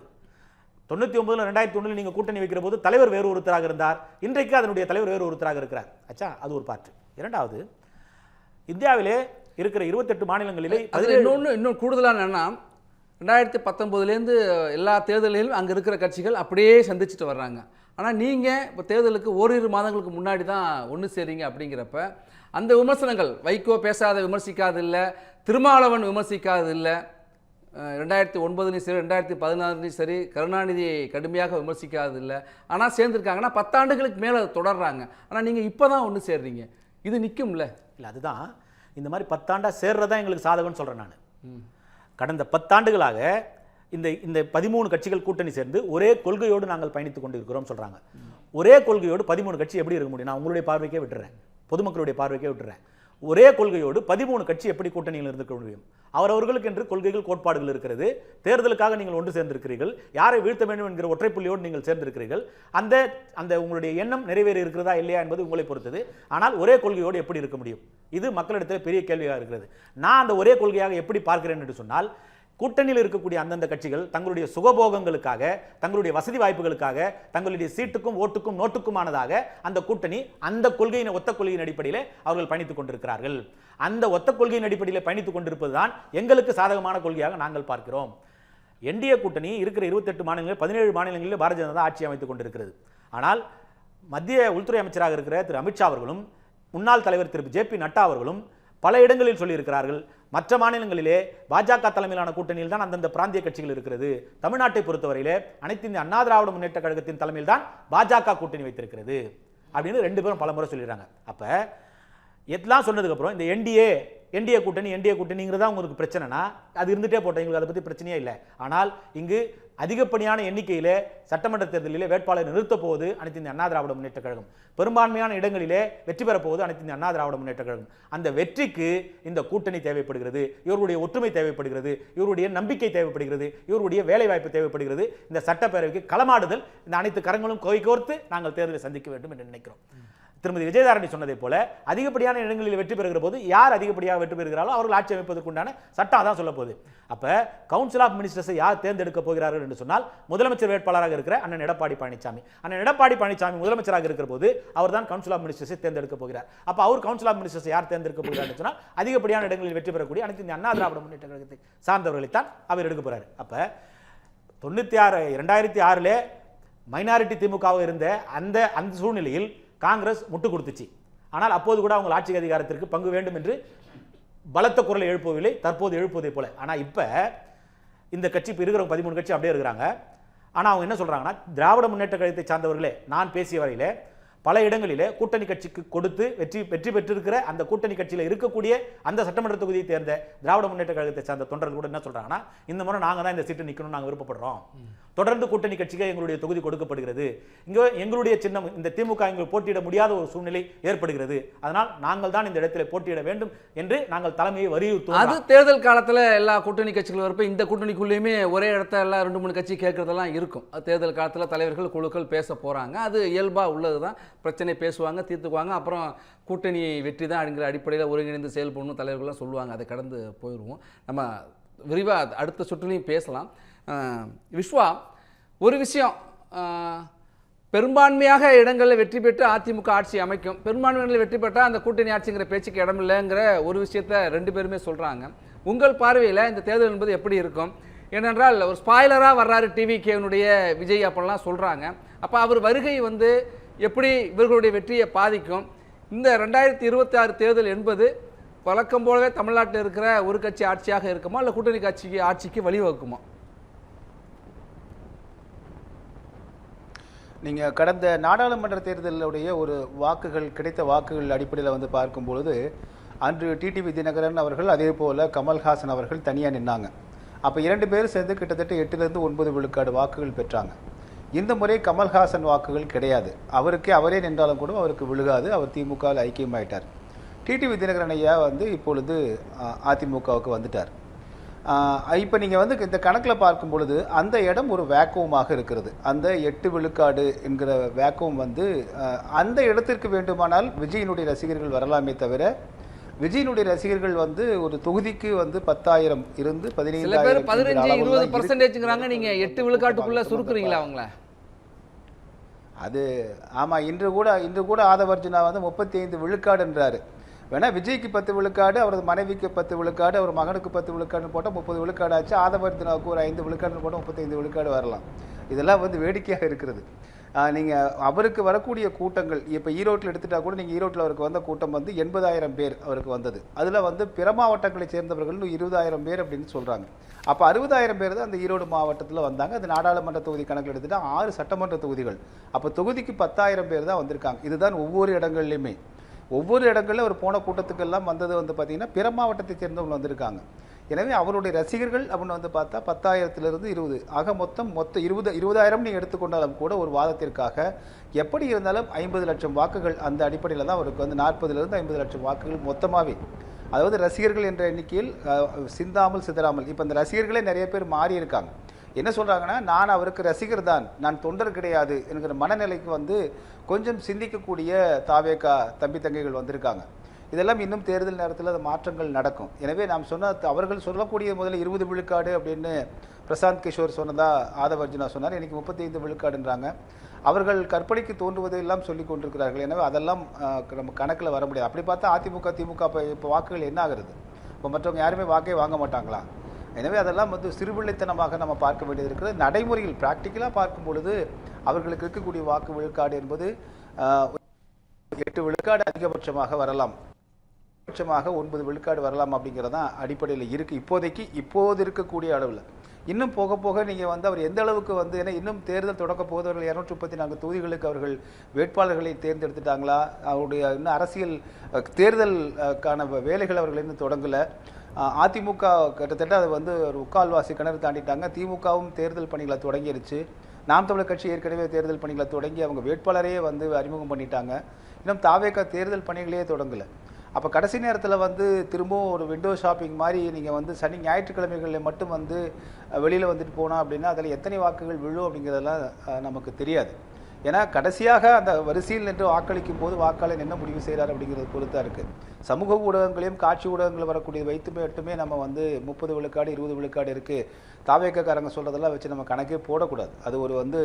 B: 99 2001 நீங்க கூட்டணி வைக்கிற போது தலைவர் வேறு ஒருத்தராக இருந்தார், இன்றைக்கு அதனுடைய தலைவர் வேறு ஒருத்தராக இருக்கிறார். அச்சா, அது ஒரு பாட்டு. இரண்டாவது, இந்தியாவிலே இருக்கிற 28 மாநிலங்களிலே
A: இன்னும் கூடுதலான என்னன்னா 2019 எல்லா தேர்தலிலும் அங்கே இருக்கிற கட்சிகள் அப்படியே சந்திச்சுட்டு வர்றாங்க. ஆனால் நீங்கள் இப்போ தேர்தலுக்கு ஓரிரு மாதங்களுக்கு முன்னாடி தான் ஒன்று சேரீங்க. அப்படிங்கிறப்ப அந்த விமர்சனங்கள் வைகோ பேசாத விமர்சிக்காது இல்லை, திருமாவளவன் விமர்சிக்காது இல்லை, 2009 சரி 2014 சரி கருணாநிதியை கடுமையாக விமர்சிக்காது இல்லை. ஆனால் சேர்ந்துருக்காங்கன்னா 10 ஆண்டுகளுக்கு மேலே தொடர்றாங்க. ஆனால் நீங்கள் இப்போ தான் ஒன்று சேர்றீங்க, இது நிற்கும்ல? இல்லை, அதுதான்
B: இந்த மாதிரி 10 ஆண்டா சேர்றதா எங்களுக்கு சாதகம்னு சொல்கிறேன் நான். கடந்த 10 ஆண்டுகளாக இந்த 13 கட்சிகள் கூட்டணி சேர்ந்து ஒரே கொள்கையோடு நாங்கள் பயணித்துக் கொண்டிருக்கிறோம் சொல்கிறாங்க. ஒரே கொள்கையோடு 13 கட்சி எப்படி இருக்க முடியும்? நான் உங்களுடைய பார்வைக்கே விட்டுறேன், பொதுமக்களுடைய பார்வைக்கே விட்டுறேன். ஒரே கொள்கையோடு 13 கட்சி எப்படி கூட்டணியில் இருந்துக்க முடியும்? அவரவர்களுக்கு என்று கொள்கைகள் கோட்பாடுகள் இருக்கிறது. தேர்தலுக்காக நீங்கள் ஒன்று சேர்ந்திருக்கிறீர்கள், யாரை வீழ்த்த வேண்டும் என்கிற ஒற்றை புள்ளியோடு நீங்கள் சேர்ந்திருக்கிறீர்கள். அந்த உங்களுடைய எண்ணம் நிறைவேறி இருக்கிறதா இல்லையா என்பது உங்களை பொறுத்தது. ஆனால் ஒரே கொள்கையோடு எப்படி இருக்க முடியும்? இது மக்களிடத்தில் பெரிய கேள்வியாக இருக்கிறது. நான் அந்த ஒரே கொள்கையாக எப்படி பார்க்கிறேன் என்று சொன்னால், கூட்டணியில் இருக்கக்கூடிய அந்தந்த கட்சிகள் தங்களுடைய சுகபோகங்களுக்காக, தங்களுடைய வசதி வாய்ப்புகளுக்காக, தங்களுடைய சீட்டுக்கும் ஓட்டுக்கும் நோட்டுக்குமானதாக அந்த கூட்டணி அந்த கொள்கையின் ஒத்த கொள்கையின் அடிப்படையில் அவர்கள் பயணித்துக் கொண்டிருக்கிறார்கள். அந்த ஒத்த கொள்கையின் அடிப்படையில் பயணித்துக் கொண்டிருப்பதுதான் எங்களுக்கு சாதகமான கொள்கையாக நாங்கள் பார்க்கிறோம். என்டிஏ கூட்டணி இருக்கிற 28 மாநிலங்களில் 17 மாநிலங்களில் பாரதிய ஜனதா ஆட்சி அமைத்துக் கொண்டிருக்கிறது. ஆனால் மத்திய உள்துறை அமைச்சராக இருக்கிற திரு அமித்ஷா அவர்களும் முன்னாள் தலைவர் திரு ஜே பி நட்டா அவர்களும் பல இடங்களில் சொல்லியிருக்கிறார்கள், மற்ற மாநிலங்களிலே பாஜக தலைமையிலான கூட்டணியில் தான் அந்தந்த பிராந்திய கட்சிகள் இருக்கிறது. தமிழ்நாட்டை பொறுத்தவரையிலே அனைத்து இந்திய அண்ணா திராவிட முன்னேற்ற கழகத்தின் தலைமையில் தான் பாஜக கூட்டணி வைத்திருக்கிறது அப்படின்னு 2 பேரும் பல முறை சொல்லிடுறாங்க. அப்ப எல்லாம் சொன்னதுக்கு அப்புறம் இந்த என்டிஏ கூட்டணிங்கிறதா உங்களுக்கு பிரச்சனைனா அது இருந்துட்டே போட்டோம், எங்களுக்கு அதை பற்றி பிரச்சனையே இல்லை. ஆனால் இங்கு அதிகப்படியான எண்ணிக்கையிலே சட்டமன்ற தேர்தலிலே வேட்பாளர் நிறுத்தப் போவது அனைத்து இந்திய அண்ணா திராவிட முன்னேற்ற கழகம். பெரும்பான்மையான இடங்களிலே வெற்றி பெறப் போவது அனைத்து இந்திய அண்ணா திராவிட முன்னேற்ற கழகம். அந்த வெற்றிக்கு இந்த கூட்டணி தேவைப்படுகிறது, இவருடைய ஒற்றுமை தேவைப்படுகிறது, இவருடைய நம்பிக்கை தேவைப்படுகிறது, இவருடைய வேலைவாய்ப்பு தேவைப்படுகிறது. இந்த சட்டப்பேரவைக்கு களமாடுதல், இந்த அனைத்து கரங்களும் கோர்த்து நாங்கள் தேர்தலை சந்திக்க வேண்டும் என்று நினைக்கிறோம். திருமதி விஜயதாரணி சொன்னதை போல அதிகப்படியான இடங்களில் வெற்றி பெறுகிற போது யார் அதிகப்படியாக வெற்றி பெறுகிறாரோ அவர்கள் ஆட்சி அமைப்பதற்குண்டான சட்டம் அதான் சொல்ல போகுது. அப்ப கவுன்சில் ஆஃப் மினிஸ்டர்ஸை யார் தேர்ந்தெடுக்க போகிறார்கள் என்று சொன்னால் முதலமைச்சர் வேட்பாளராக இருக்கிற அண்ணன் எடப்பாடி பழனிசாமி. அண்ணன் எடப்பாடி பழனிசாமி முதலமைச்சராக இருக்கிற போது அவர் தான் கவுன்சில் ஆஃப் மினிஸ்டர்ஸை தேர்ந்தெடுக்க போகிறார். அப்ப அவர் கவுன்சில் ஆஃப் மினிஸ்டர்ஸை யார் தேர்ந்தெடுக்க போகிறார் என்று சொன்னால் அதிகப்படியான இடங்களில் வெற்றி பெறக்கூடிய அனைத்து இந்த அண்ணா திராவிட முன்னேற்ற கழகத்தை சார்ந்தவர்களைத்தான் அவர் எடுக்க போறாரு. அப்ப 2006 மைனாரிட்டி திமுகவாக இருந்த அந்த சூழ்நிலையில் காங்கிரஸ் முட்டு கொடுத்துச்சு. ஆனால் அப்போது கூட அவங்க ஆட்சி அதிகாரத்திற்கு பங்கு வேண்டும் என்று பலத்த குரலை எழுப்பவில்லை, தற்போது எழுப்புவதை போல. ஆனால் இப்போ இந்த கட்சி இப்போ இருக்கிறவங்க 13 கட்சி அப்படியே இருக்கிறாங்க. ஆனால் அவங்க என்ன சொல்றாங்கன்னா, திராவிட முன்னேற்ற கழகத்தை சார்ந்தவர்களே நான் பேசிய வரையிலே பல இடங்களிலே கூட்டணி கட்சிக்கு கொடுத்து வெற்றி பெற்றிருக்கிற அந்த கூட்டணி கட்சியில் இருக்கக்கூடிய அந்த சட்டமன்ற தொகுதியை தேர்ந்த திராவிட முன்னேற்ற கழகத்தை சார்ந்த தொண்டர்கள் கூட என்ன சொல்றாங்கன்னா, இந்த முறை நாங்கள் தான் இந்த சீட்டை நிற்கணும்னு நாங்கள் விருப்பப்படுறோம், தொடர்ந்து கூட்டணி கட்சிக்கு எங்களுடைய தொகுதி கொடுக்கப்படுகிறது, இங்கே எங்களுடைய சின்னம் இந்த திமுக எங்களுக்கு போட்டியிட முடியாத ஒரு சூழ்நிலை ஏற்படுகிறது, அதனால் நாங்கள் தான் இந்த இடத்துல போட்டியிட வேண்டும் என்று நாங்கள் தலைமையை வலியுறுத்துவோம்.
A: அது தேர்தல் காலத்தில் எல்லா கூட்டணி கட்சிகள் வரப்போ இந்த கூட்டணிக்குள்ளேயுமே ஒரே இடத்த எல்லாம் 2-3 கட்சி கேட்கறதெல்லாம் இருக்கும். தேர்தல் காலத்தில் தலைவர்கள் குழுக்கள் பேச போறாங்க, அது இயல்பாக உள்ளது தான். பிரச்சனை பேசுவாங்க, தீர்த்துக்குவாங்க, அப்புறம் கூட்டணி வெற்றி தான் அப்படிங்கிற அடிப்படையில் ஒருங்கிணைந்து செயல்படணும் தலைவர்கள்லாம் சொல்லுவாங்க. அதை கடந்து போயிடுவோம். நம்ம விரிவாக அடுத்த சுற்றுலையும் பேசலாம். விஸ்வா, ஒரு விஷயம், பெரும்பான்மையாக இடங்களில் வெற்றி பெற்று அதிமுக ஆட்சி அமைக்கும், பெரும்பான்மைகளில் வெற்றி பெற்றால் அந்த கூட்டணி ஆட்சிங்கிற பேச்சுக்கு இடம் இல்லைங்கிற ஒரு விஷயத்தை 2 பேருமே சொல்கிறாங்க. உங்கள் பார்வையில் இந்த தேர்தல் என்பது எப்படி இருக்கும்? ஏனென்றால் ஒரு ஸ்பாய்லராக வர்றாரு டிவிகேனுடைய விஜய் அப்படிலாம் சொல்கிறாங்க. அப்போ அவர் வருகை எப்படி இவர்களுடைய வெற்றியை பாதிக்கும்? இந்த 2026 தேர்தல் என்பது வழக்கம் போலவே தமிழ்நாட்டில் இருக்கிற ஒரு கட்சி ஆட்சியாக இருக்குமா, இல்லை கூட்டணி கட்சிக்கு ஆட்சிக்கு வழிவகுக்குமா?
E: நீங்கள் கடந்த நாடாளுமன்ற தேர்தலுடைய ஒரு கிடைத்த வாக்குகள் அடிப்படையில் பார்க்கும்பொழுது அன்று டிடிவி தினகரன் அவர்கள் அதே போல் கமல்ஹாசன் அவர்கள் தனியாக நின்னாங்க. அப்போ 2 பேரும் சேர்ந்து கிட்டத்தட்ட 8லிருந்து 9 விழுக்காடு வாக்குகள் பெற்றாங்க. இந்த முறை கமல்ஹாசன் வாக்குகள் கிடையாது. அவரே நின்றாலும் கூட அவருக்கு விழுகாது. அவர் திமுகவில் ஐக்கியமாயிட்டார். டிடிவி தினகரன் ஐயா இப்பொழுது அதிமுகவுக்கு வந்துட்டார். இப்போ நீங்கள் இந்த கணக்கில் பார்க்கும் பொழுது அந்த இடம் ஒரு வேக்குவமாக இருக்கிறது. அந்த 8 விழுக்காடு என்கிற வேக்குவம் அந்த இடத்திற்கு வேண்டுமானால் விஜயினுடைய ரசிகர்கள் வரலாமே தவிர விஜயினுடைய ரசிகர்கள் ஒரு தொகுதிக்கு 10,000 இருந்து 15,000
A: 15-20%ங்கிறாங்க. நீங்க 8 விழுக்காட்டுக்குள்ள சுருக்குறீங்களா அவங்கள?
E: அது ஆமா. இன்று கூட ஆதவர்ஜுனா 35 விழுக்காடுன்றாரு. வேணா விஜய்க்கு 10 விழுக்காடு, அவரது மனைவிக்கு 10 விழுக்காடு, அவர் மகனுக்கு 10 விழுக்காடுன்னு போட்டால் 30 விழுக்காடு ஆச்சு. ஆதவர்ஜுனாவுக்கு ஒரு 5 விழுக்காடுன்னு போட்டால் 35 விழுக்காடு வரலாம். இதெல்லாம் வேடிக்கையாக இருக்கிறது. நீங்கள் அவருக்கு வரக்கூடிய கூட்டங்கள் இப்போ ஈரோட்டில் எடுத்துட்டா கூட நீங்கள் ஈரோட்டில் அவருக்கு வந்த கூட்டம் 80,000 பேர் அவருக்கு வந்தது. அதில் பிற மாவட்டங்களை சேர்ந்தவர்கள் 20,000 பேர் அப்படின்னு சொல்கிறாங்க. அப்போ 60,000 பேர் தான் அந்த ஈரோடு மாவட்டத்தில் வந்தாங்க. அது நாடாளுமன்ற தொகுதி கணக்கில் எடுத்துட்டா 6 சட்டமன்ற தொகுதிகள். அப்போ தொகுதிக்கு 10,000 பேர் தான் வந்திருக்காங்க. இதுதான் ஒவ்வொரு இடங்கள்லையுமே. ஒவ்வொரு இடங்களில் அவர் போன கூட்டத்துக்கெல்லாம் வந்தது பார்த்தீங்கன்னா பிற மாவட்டத்தை சேர்ந்தவங்க வந்திருக்காங்க. எனவே அவருடைய ரசிகர்கள் அப்படின்னு பார்த்தா 10,000லிருந்து 20 ஆக மொத்தம் 20,000 நீங்கள் எடுத்துக்கொண்டாலும் கூட ஒரு வாதத்திற்காக எப்படி இருந்தாலும் 50 லட்சம் வாக்குகள் அந்த அடிப்படையில் தான் அவருக்கு 40லிருந்து 50 லட்சம் வாக்குகள் மொத்தமாகவே, அதாவது ரசிகர்கள் என்ற எண்ணிக்கையில் சிந்தாமல் சிதறாமல். இப்போ இந்த ரசிகர்களே நிறைய பேர் மாறி இருக்காங்க. என்ன சொல்கிறாங்கன்னா, நான் அவருக்கு ரசிகர் தான், நான் தொண்டர் கிடையாது என்கிற மனநிலைக்கு கொஞ்சம் சிந்திக்கக்கூடிய தாவேகா தம்பி தங்கைகள் வந்திருக்காங்க. இதெல்லாம் இன்னும் தேர்தல் நேரத்தில் அது மாற்றங்கள் நடக்கும். எனவே நாம் அவர்கள் சொல்லக்கூடிய முதல்ல 20 விழுக்காடு அப்படின்னு பிரசாந்த் கிஷோர் சொன்னதா ஆதவர்ஜுனா சொன்னார். எனக்கு 35 விழுக்காடுன்றாங்க. அவர்கள் கற்பனைக்கு தோன்றுவதையெல்லாம் சொல்லி கொண்டிருக்கிறார்கள். எனவே அதெல்லாம் நம்ம கணக்கில் வர முடியாது. அப்படி பார்த்தா அதிமுக திமுக இப்போ வாக்குகள் என்ன ஆகுறது? இப்போ மற்றவங்க யாருமே வாக்கே வாங்க மாட்டாங்களா? எனவே அதெல்லாம் சிறுபிள்ளைத்தனமாக நம்ம பார்க்க வேண்டியது இருக்கிறது. நடைமுறையில் ப்ராக்டிக்கலாக பார்க்கும் பொழுது அவர்களுக்கு இருக்கக்கூடிய வாக்கு விழுக்காடு என்பது 8 விழுக்காடு அதிகபட்சமாக வரலாம், பட்சமாக 9 விழுக்காடு வரலாம் அப்படிங்கிறதான் அடிப்படையில் இருக்குது இப்போது இருக்கக்கூடிய அளவில். இன்னும் போக போக நீங்கள் அவர் எந்த அளவுக்கு ஏன்னா இன்னும் தேர்தல் தொடக்க போதவர்கள் 234 தொகுதிகளுக்கு அவர்கள் வேட்பாளர்களை தேர்ந்தெடுத்துட்டாங்களா? அவருடைய இன்னும் அரசியல் தேர்தலுக்கான வேலைகள் அவர்கள் இன்னும் தொடங்கலை. அதிமுக கிட்டத்தட்ட அது வந்து ஒரு முக்கால்வாசி கிணறு தாண்டிட்டாங்க. திமுகவும் தேர்தல் பணிகளை தொடங்கிருச்சு. நாம் தமிழர் கட்சி ஏற்கனவே தேர்தல் பணிகளை தொடங்கி அவங்க வேட்பாளரையே வந்து அறிமுகம் பண்ணிட்டாங்க. இன்னும் தாவேக தேர்தல் பணிகளையே தொடங்கலை. அப்போ கடைசி நேரத்தில் வந்து திரும்பவும் ஒரு விண்டோ ஷாப்பிங் மாதிரி நீங்கள் வந்து சனி ஞாயிற்றுக்கிழமைகளில் மட்டும் வந்து வெளியில் வந்துட்டு போனோம் அப்படின்னா அதில் எத்தனை வாக்குகள் விழும் அப்படிங்கிறதெல்லாம் நமக்கு தெரியாது. ஏன்னா கடைசியாக அந்த வரிசையில் நின்று வாக்களிக்கும் போது வாக்காளர் என்ன முடிவு செய்கிறார் அப்படிங்கிறது பொறுத்தா இருக்குது. சமூக ஊடகங்களையும் காட்சி ஊடகங்கள் வரக்கூடிய மட்டுமே நம்ம வந்து 30 விழுக்காடு 20 விழுக்காடு இருக்குது தாவேக்காரங்க சொல்கிறதெல்லாம் வச்சு நம்ம கணக்கே போடக்கூடாது. அது ஒரு வந்து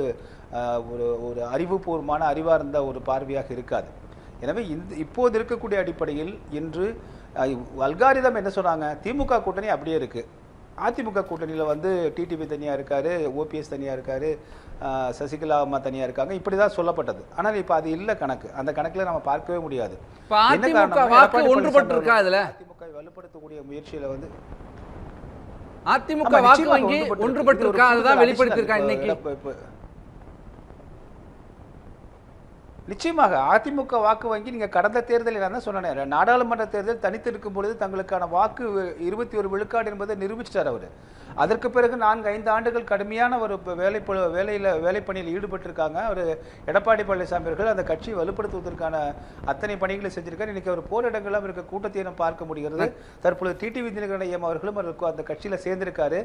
E: ஒரு அறிவுபூர்வமான அறிவார்ந்த ஒரு பார்வையாக இருக்காது. எனவே இப்போது இருக்கக்கூடிய அடிப்படையில் இன்று அல்காரிதம் என்ன சொன்னாங்க, திமுக கூட்டணி அப்படியே இருக்குது. அதிமுக கூட்டணியில் வந்து டிடிவி தனியாக இருக்கார், ஓபிஎஸ் தனியாக இருக்கார், சசிகலா அம்மா தனியாக இருக்காங்க, இப்படி தான் சொல்லப்பட்டது. ஆனால் இப்போ அது இல்லை கணக்கு. அந்த கணக்கில் நம்ம பார்க்கவே முடியாது.
A: அதிமுக
E: வலுப்படுத்தக்கூடிய முயற்சியில் வந்து
A: அதிமுக வாக்கு வங்கி ஒன்றுபட்டிருக்கா, அதுதான் வெளிப்படுத்தியிருக்காங்க இன்னைக்கு.
E: நிச்சயமாக அதிமுக வாக்கு வங்கி நீங்கள் கடந்த தேர்தலில் நான் தான் சொன்னேன், நாடாளுமன்ற தேர்தல் தனித்து இருக்கும் பொழுது தங்களுக்கான வாக்கு 21 விழுக்காடு என்பதை நிரூபிச்சிட்டார் அவர். அதற்கு பிறகு 4-5 ஆண்டுகள் கடுமையான ஒரு வேலைப்பணியில் ஈடுபட்டிருக்காங்க. அவர் எடப்பாடி பழனிசாமி அவர்கள் அந்த கட்சியை வலுப்படுத்துவதற்கான அத்தனை பணிகளை செஞ்சிருக்காரு. இன்னைக்கு அவர் போராட்டங்களும் இருக்க கூட்டத்தை நம்ம பார்க்க முடிகிறது. தற்பொழுது டிடிவி தினகரன் அவர்களும் அந்த கட்சியில் சேர்ந்திருக்காரு.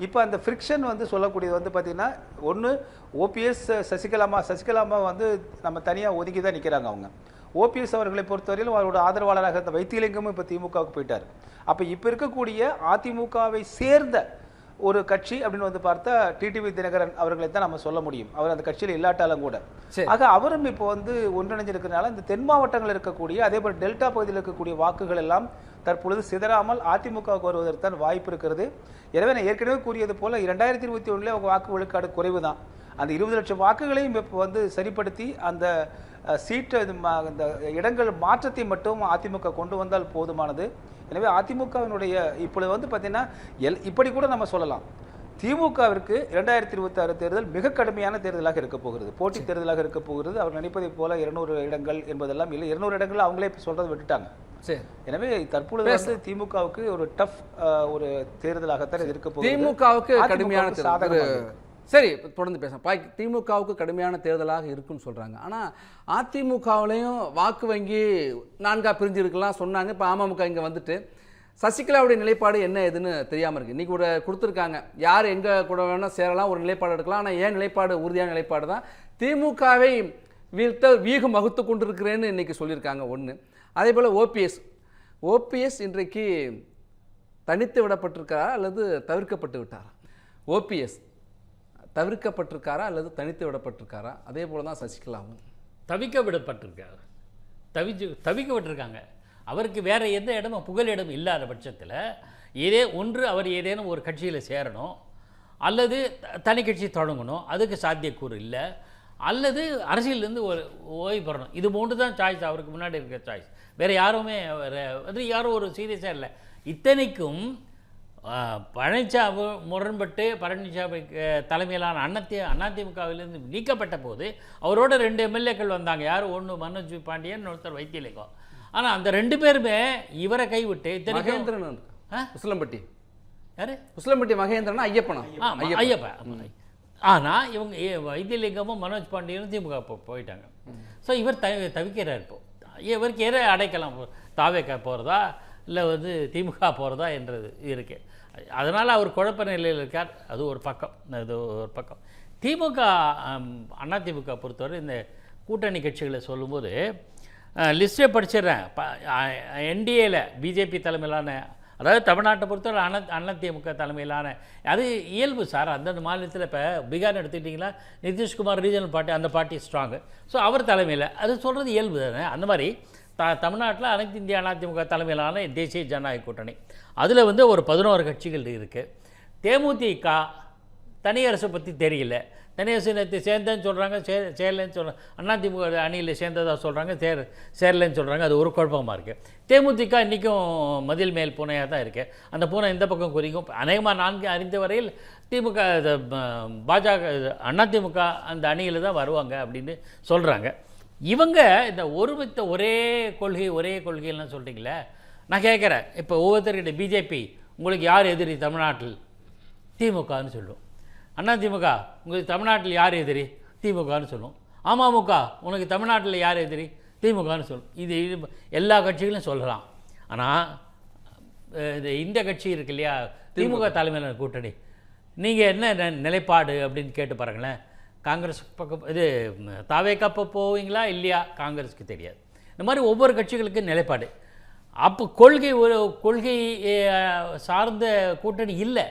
E: இப்போ அந்த ஃப்ரிக்ஷன் வந்து சொல்லக்கூடியது வந்து பார்த்தீங்கன்னா, ஒன்று ஓபிஎஸ் சசிகலாமா வந்து நம்ம தனியாக ஒதுக்கி தான் நிற்கிறாங்க. அவங்க ஓபிஎஸ் அவர்களை பொறுத்தவரையிலும் அவரோட ஆதரவாளராக இருந்த வைத்தியலிங்கமும் இப்போ திமுகவுக்கு போயிட்டார். அப்போ இப்போ இருக்கக்கூடிய அதிமுகவை சேர்ந்த ஒரு கட்சி அப்படின்னு வந்து பார்த்தா டிடிவி தினகரன் அவர்களை தான் நம்ம சொல்ல முடியும். அவர் அந்த கட்சியில் இல்லாட்டாலும் கூட. ஆக அவரும் இப்போ வந்து ஒன்றிணைஞ்சிருக்கிறதுனால இந்த தென் மாவட்டங்கள் இருக்கக்கூடிய அதே போல் டெல்டா பகுதியில் இருக்கக்கூடிய வாக்குகள் எல்லாம் தற்பொழுது சிதறாமல் அதிமுகவுக்கு வருவதற்கு தான் வாய்ப்பு இருக்கிறது. எனவே நான் ஏற்கனவே கூறியது போல 2021 அவங்க வாக்கு விழுக்காடு குறைவு தான். அந்த 20 லட்சம் வாக்குகளையும் இப்போ வந்து சரிப்படுத்தி அந்த சீட்டு அந்த இடங்கள் மாற்றத்தை மட்டும் அதிமுக கொண்டு வந்தால் போதுமானது. எனவே அதிமுகவினுடைய இப்பொழுது வந்து பார்த்தீங்கன்னா இப்படி கூட நம்ம சொல்லலாம், திமுகவிற்கு 2026 தேர்தல் மிக கடுமையான தேர்தலாக இருக்க போகிறது, போட்டி தேர்தலாக இருக்க போகிறது. அவர் நினைப்பதை போல 200 இடங்கள் என்பதெல்லாம் இல்லை. 200 இடங்கள் அவங்களே சொல்றதை விட்டுட்டாங்க. எனவே தற்பொழுது வந்து திமுகவுக்கு ஒரு டஃப் ஒரு தேர்தலாகத்தான் இருக்க போகிறது.
A: திமுகவுக்கு கடுமையான சாதகம். சரி, தொடர்ந்து பேசலாம். திமுகவுக்கு கடுமையான தேர்தலாக இருக்குன்னு சொல்கிறாங்க. ஆனால் அதிமுகவிலையும் வாக்கு வங்கி 4ஆக பிரிஞ்சிருக்கலாம் சொன்னாங்க. இப்போ அமமுக இங்கே வந்துட்டு சசிகலாவுடைய நிலைப்பாடு என்ன ஏதுன்னு தெரியாமல் இருக்குது. இன்றைக்கி ஒரு கொடுத்துருக்காங்க, யார் எங்கே கூட வேணால் சேரலாம், ஒரு நிலைப்பாடு எடுக்கலாம். ஆனால் ஏன் நிலைப்பாடு உறுதியான நிலைப்பாடு தான், திமுகவை வீழ்த்த வீகம் வகுத்து கொண்டிருக்கிறேன்னு இன்றைக்கி சொல்லியிருக்காங்க. ஒன்று. அதே போல் ஓபிஎஸ் இன்றைக்கு தனித்து விடப்பட்டிருக்காரா அல்லது தவிர்க்கப்பட்டு விட்டாரா? ஓபிஎஸ் தவிர்க்கப்பட்டிருக்காரா அல்லது தனித்து விடப்பட்டிருக்காரா? அதே போல தான் சசிகலாவும்
D: தவிக்க விடப்பட்டிருக்காரு. தவிக்க விட்டுருக்காங்க. அவருக்கு வேற எந்த இடமும் புகலிடம் இல்லாத பட்சத்தில் அவர் ஏதேனும் ஒரு கட்சியில் சேரணும், அல்லது தனி கட்சி தொடங்கணும், அதுக்கு சாத்தியக்கூறு இல்லை, அல்லது அரசியலேருந்து ஒரு ஓய்வு பெறணும். இது 3 தான் சாய்ஸ், அவருக்கு முன்னாடி இருக்கிற சாய்ஸ். வேறு யாருமே யாரும் ஒரு சீரியஸாக இல்லை. இத்தனைக்கும் பழனிசாமி முரண்பட்டு பழனிசாமி தலைமையிலான அதிமுகவிலிருந்து நீக்கப்பட்ட போது அவரோட 2 எம்எல்ஏக்கள் வந்தாங்க. யார்? ஒன்று மனோஜ் பாண்டியன், ஒருத்தர் வைத்தியலிங்கம். ஆனால் அந்த 2 பேருமே இவரை கைவிட்டு
A: மகேந்திரன் உசிலம்பட்டி.
D: யார்?
A: உசிலம்பட்டி மகேந்திரன் ஐயப்பனா?
D: ஐயப்பன். ஆனால் இவங்க வைத்தியலிங்கமும் மனோஜ் பாண்டியனும் திமுக போயிட்டாங்க. ஸோ இவர் தவிக்கிறார். இப்போ இவருக்கு எதை அடைக்கலாம், தாவேக்கா போகிறதா இல்லை வந்து திமுக போகிறதா என்றது இருக்கு. அதனால் அவர் குழப்ப நிலையில் இருக்கார். அது ஒரு பக்கம். திமுக அதிமுக பொறுத்தவரை இந்த கூட்டணி கட்சிகளை சொல்லும்போது லிஸ்ட்டே படிச்சிடுறேன். என்டிஏல பிஜேபி தலைமையிலான, அதாவது தமிழ்நாட்டை பொறுத்தவரை அதிமுக தலைமையிலான, அது இயல்பு சார். அந்தந்த மாநிலத்தில் இப்போ பீகார் எடுத்துக்கிட்டிங்களா, நிதிஷ்குமார் ரீஜனல் பார்ட்டி, அந்த பார்ட்டி ஸ்ட்ராங்கு. ஸோ அவர் தலைமையில் அது சொல்கிறது இயல்பு தானே. அந்த மாதிரி தமிழ்நாட்டில் அனைத்து இந்திய அதிமுக தலைமையிலான தேசிய ஜனநாயக கூட்டணி, அதில் வந்து ஒரு 11 கட்சிகள் இருக்குது. தேமுதிக தனியரசை பற்றி தெரியல. தனியரசு நேற்று சேர்ந்தேன்னு சொல்கிறாங்க, சேரலன்னு சொல்கிறாங்க. அதிமுக அணியில் சேர்ந்ததாக சொல்கிறாங்க, சேரலன்னு சொல்கிறாங்க. அது ஒரு குழப்பமாக இருக்குது. தேமுதிக இன்றைக்கும் மதில் மேல் பூனையாக தான் இருக்குது. அந்த பூனை இந்த பக்கம் குறிக்கும். அநேகமாக நான் அறிந்த வரையில் திமுக பாஜக அதிமுக அந்த அணியில் தான் வருவாங்க அப்படின்னு சொல்கிறாங்க. இவங்க இந்த ஒருமித்த ஒரே கொள்கைலாம் சொல்கிறீங்களே, நான் கேட்குறேன், இப்போ ஒவ்வொருத்தர்கிட்ட பிஜேபி உங்களுக்கு யார் எதிரி தமிழ்நாட்டில்? திமுகன்னு சொல்லுவோம். அதிமுக உங்களுக்கு தமிழ்நாட்டில் யார் எதிரி? திமுகன்னு சொல்லுவோம். அமமுக உனக்கு தமிழ்நாட்டில் யார் எதிரி? திமுகன்னு சொல்லும். இது எல்லா கட்சிகளும் சொல்லலாம். ஆனால் இந்த கட்சி இருக்கு இல்லையா, திமுக தலைமையிலான கூட்டணி, நீங்கள் என்ன நிலைப்பாடு அப்படின்னு கேட்டு பாருங்களேன். காங்கிரஸ் பக்கம் இது தாவேக்கா போவீங்களா இல்லையா? காங்கிரஸுக்கு தெரியாது. இந்த மாதிரி ஒவ்வொரு கட்சிகளுக்கும் நிலைப்பாடு. அப்போ கொள்கை சார்ந்த கூட்டணி இல்லை.